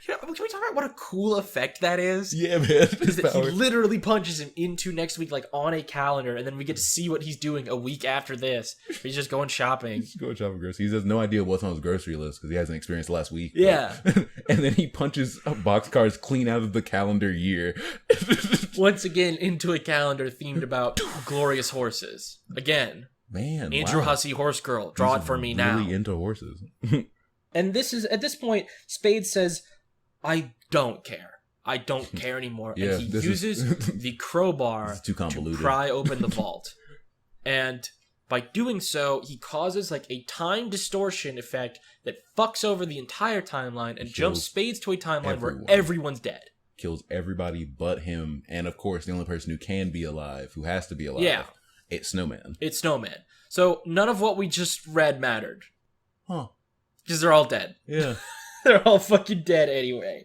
Speaker 1: Can we talk about what a cool effect that is?
Speaker 2: Yeah, man.
Speaker 1: Is that he literally punches him into next week, like on a calendar, and then we get to see what he's doing a week after this. He's just going shopping.
Speaker 2: He's going shopping groceries. He has no idea what's on his grocery list because he hasn't experienced last week.
Speaker 1: Yeah.
Speaker 2: And then he punches boxcars clean out of the calendar year.
Speaker 1: Once again, into a calendar themed about glorious horses. Again.
Speaker 2: Man,
Speaker 1: Andrew Hussey, Horse Girl. Draw it for me now.
Speaker 2: Really into horses.
Speaker 1: And this is, at this point, Spade says, I don't care. I don't care anymore.
Speaker 2: Yeah,
Speaker 1: and he uses the crowbar
Speaker 2: to
Speaker 1: pry open the vault. And by doing so, he causes like a time distortion effect that fucks over the entire timeline and jumps Spades to a timeline where everyone's dead.
Speaker 2: Kills everybody but him. And of course, the only person who can be alive, who has to be alive, it's Snowman.
Speaker 1: It's Snowman. So none of what we just read mattered.
Speaker 2: Huh.
Speaker 1: Because they're all dead.
Speaker 2: Yeah.
Speaker 1: They're all fucking dead anyway.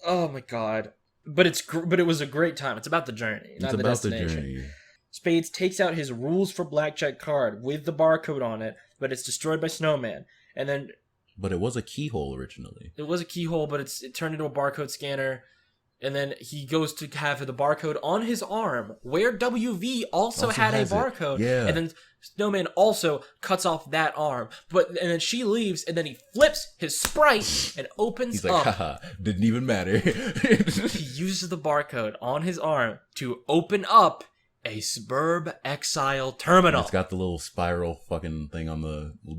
Speaker 1: Oh my god. But it was a great time. It's about the journey, not the destination. The journey. Spades takes out his rules for blackjack card with the barcode on it, but it's destroyed by Snowman. And then
Speaker 2: But it was a keyhole originally.
Speaker 1: It was a keyhole, but it turned into a barcode scanner. And then he goes to have the barcode on his arm, where WV also had a barcode.
Speaker 2: Yeah.
Speaker 1: And then Snowman also cuts off that arm. And then she leaves, and then he flips his sprite and opens
Speaker 2: He's like,
Speaker 1: up.
Speaker 2: haha, didn't even matter.
Speaker 1: He uses the barcode on his arm to open up a Suburb Exile terminal.
Speaker 2: It's got the little spiral fucking thing on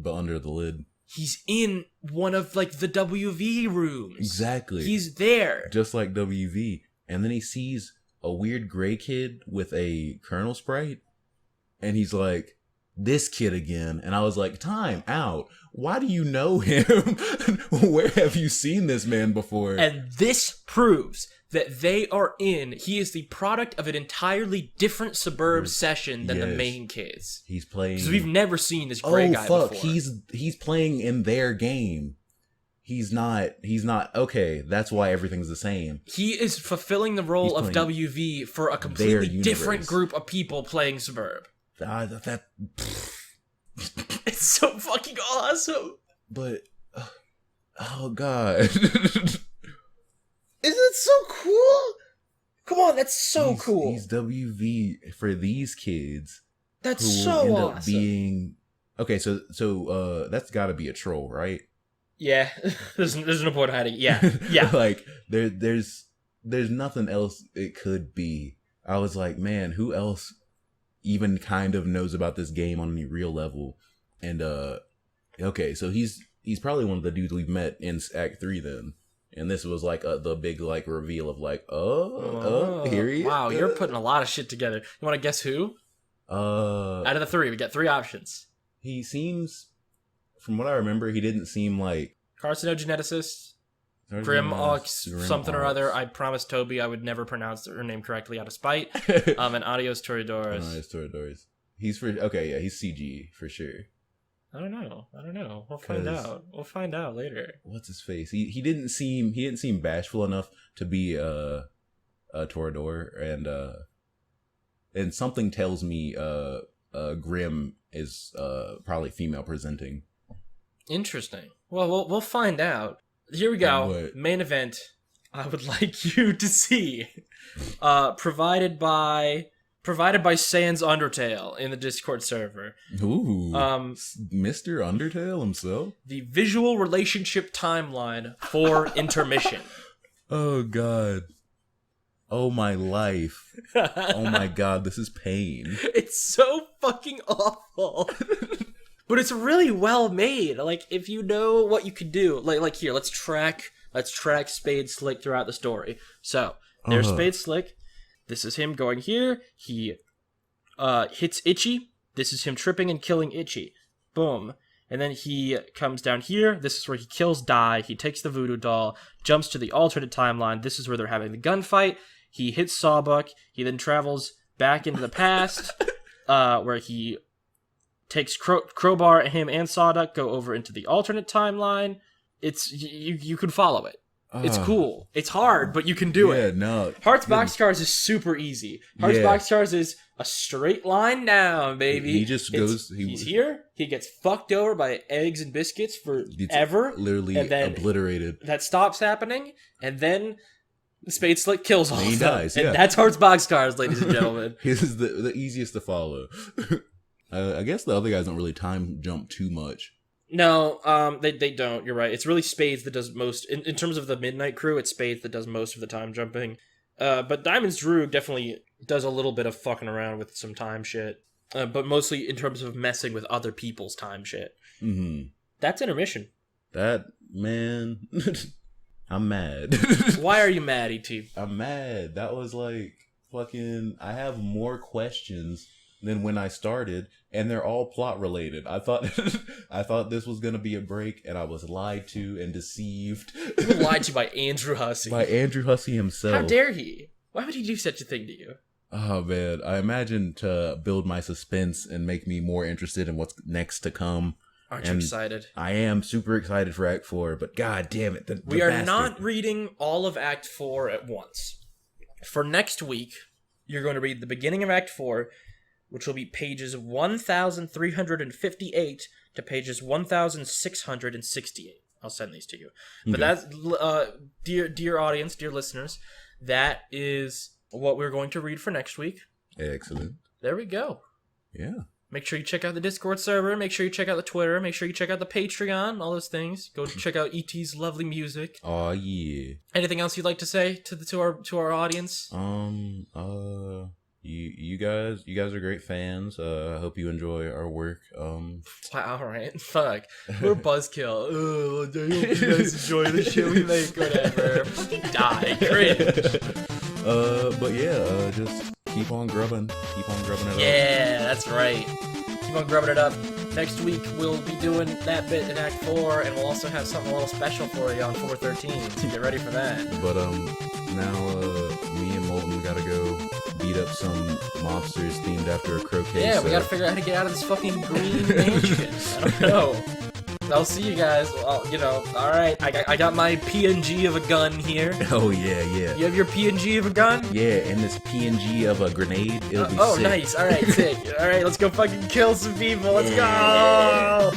Speaker 2: under the lid.
Speaker 1: He's in one of, like, the WV rooms.
Speaker 2: Exactly.
Speaker 1: He's there.
Speaker 2: Just like WV. And then he sees a weird gray kid with a Colonel sprite. And he's like, this kid again. And I was like, time out. Why do you know him? Where have you seen this man before?
Speaker 1: And this proves that he is the product of an entirely different Suburb session than the main kids.
Speaker 2: He's playing...
Speaker 1: Because we've never seen this gray guy before.
Speaker 2: He's playing in their game. He's not, okay, that's why everything's the same.
Speaker 1: He is fulfilling the role of WV for a completely different group of people playing Suburb. It's so fucking awesome.
Speaker 2: But, oh god.
Speaker 1: Isn't it so cool? Come on, that's so cool.
Speaker 2: He's WV for these kids.
Speaker 1: That's
Speaker 2: who
Speaker 1: so
Speaker 2: end
Speaker 1: awesome.
Speaker 2: Up being okay. So that's got to be a troll, right?
Speaker 1: Yeah, there's no point hiding. Yeah.
Speaker 2: Like there's nothing else it could be. I was like, man, who else even kind of knows about this game on any real level? And okay, so he's probably one of the dudes we've met in Act 3 then. And this was like the big like reveal of like, here he is.
Speaker 1: Wow, you're putting a lot of shit together. You want to guess who? Out of the 3, we got 3 options.
Speaker 2: He seems, from what I remember, he didn't seem like
Speaker 1: carcinogeneticist, Grim something or other. I promised Toby I would never pronounce her name correctly out of spite. And Adios Toreadores.
Speaker 2: Adios Toreadores. He's he's CG for sure.
Speaker 1: I don't know. We'll find out. We'll find out later.
Speaker 2: What's his face? He didn't seem bashful enough to be a Toreador, and something tells me Grim is probably female presenting.
Speaker 1: Interesting. Well, we'll find out. Here we go. Main event. I would like you to see. Provided by Sans Undertale in the Discord server.
Speaker 2: Ooh. Mr. Undertale himself?
Speaker 1: The visual relationship timeline for Intermission.
Speaker 2: Oh, God. Oh my life. Oh my god, this is pain.
Speaker 1: It's so fucking awful. But it's really well made. Like, if you know what you can do, like here, let's track Spades Slick throughout the story. So there's Spades Slick. This is him going here. He hits Itchy. This is him tripping and killing Itchy. Boom. And then he comes down here. This is where he kills Die. He takes the voodoo doll, jumps to the alternate timeline. This is where they're having the gunfight. He hits Sawbuck. He then travels back into the past, where he takes Crowbar, him and Sawduck go over into the alternate timeline. It's you can follow it. It's cool. It's hard, but you can do it.
Speaker 2: No.
Speaker 1: Hearts Boxcars is super easy. Hearts Boxcars is a straight line down, baby.
Speaker 2: He just goes.
Speaker 1: He's here. He gets fucked over by eggs and biscuits forever.
Speaker 2: Literally
Speaker 1: and then
Speaker 2: obliterated.
Speaker 1: That stops happening, and then Spades Slick kills all of them.
Speaker 2: He dies.
Speaker 1: And that's Hearts Boxcars, ladies and gentlemen.
Speaker 2: This is the easiest to follow. I guess the other guys don't really time jump too much.
Speaker 1: No, they don't. You're right. It's really Spades that does most. In terms of the Midnight Crew, it's Spades that does most of the time jumping. But Diamond's Drew definitely does a little bit of fucking around with some time shit. But mostly in terms of messing with other people's time shit.
Speaker 2: Mm-hmm.
Speaker 1: That's Intermission.
Speaker 2: That, man... I'm mad.
Speaker 1: Why are you mad, E.T.?
Speaker 2: I'm mad. That was like fucking... I have more questions than when I started, and they're all plot related. I thought this was gonna be a break, and I was lied to and deceived.
Speaker 1: You were lied to by Andrew Hussey.
Speaker 2: By Andrew Hussey himself.
Speaker 1: How dare he? Why would he do such a thing to you?
Speaker 2: Oh man, I imagine to build my suspense and make me more interested in what's next to come.
Speaker 1: Aren't you excited?
Speaker 2: I am super excited for Act 4, but god damn it.
Speaker 1: We are not reading all of Act 4 at once. For next week, you're going to read the beginning of Act 4, which will be pages 1,358 to pages 1,668. I'll send these to you. Okay. But that's, dear audience, dear listeners, that is what we're going to read for next week.
Speaker 2: Excellent.
Speaker 1: There we go.
Speaker 2: Yeah.
Speaker 1: Make sure you check out the Discord server. Make sure you check out the Twitter. Make sure you check out the Patreon. All those things. Go check out ET's lovely music.
Speaker 2: Oh yeah.
Speaker 1: Anything else you'd like to say to our audience?
Speaker 2: You guys are great fans. I hope you enjoy our work.
Speaker 1: Wow, alright. Fuck. We're buzzkill. Oh, I hope you guys enjoy the shit we make. Whatever. Fucking die. Cringe.
Speaker 2: But yeah, just keep on grubbing. Keep on grubbing it up.
Speaker 1: Yeah, that's right. Keep on grubbing it up. Next week, we'll be doing that bit in Act 4, and we'll also have something a little special for you on 413, so get ready for that.
Speaker 2: But, now, me and Molten gotta go beat up some mobsters themed after a croquet
Speaker 1: Yeah,
Speaker 2: set.
Speaker 1: we gotta figure out how to get out of this fucking green mansion. I don't know. I'll see you guys. Well, alright, I got my PNG of a gun here.
Speaker 2: Oh, yeah.
Speaker 1: You have your PNG of a gun?
Speaker 2: Yeah, and this PNG of a grenade, it'll be sick.
Speaker 1: Nice. Alright, sick. Alright, let's go fucking kill some people. Let's go!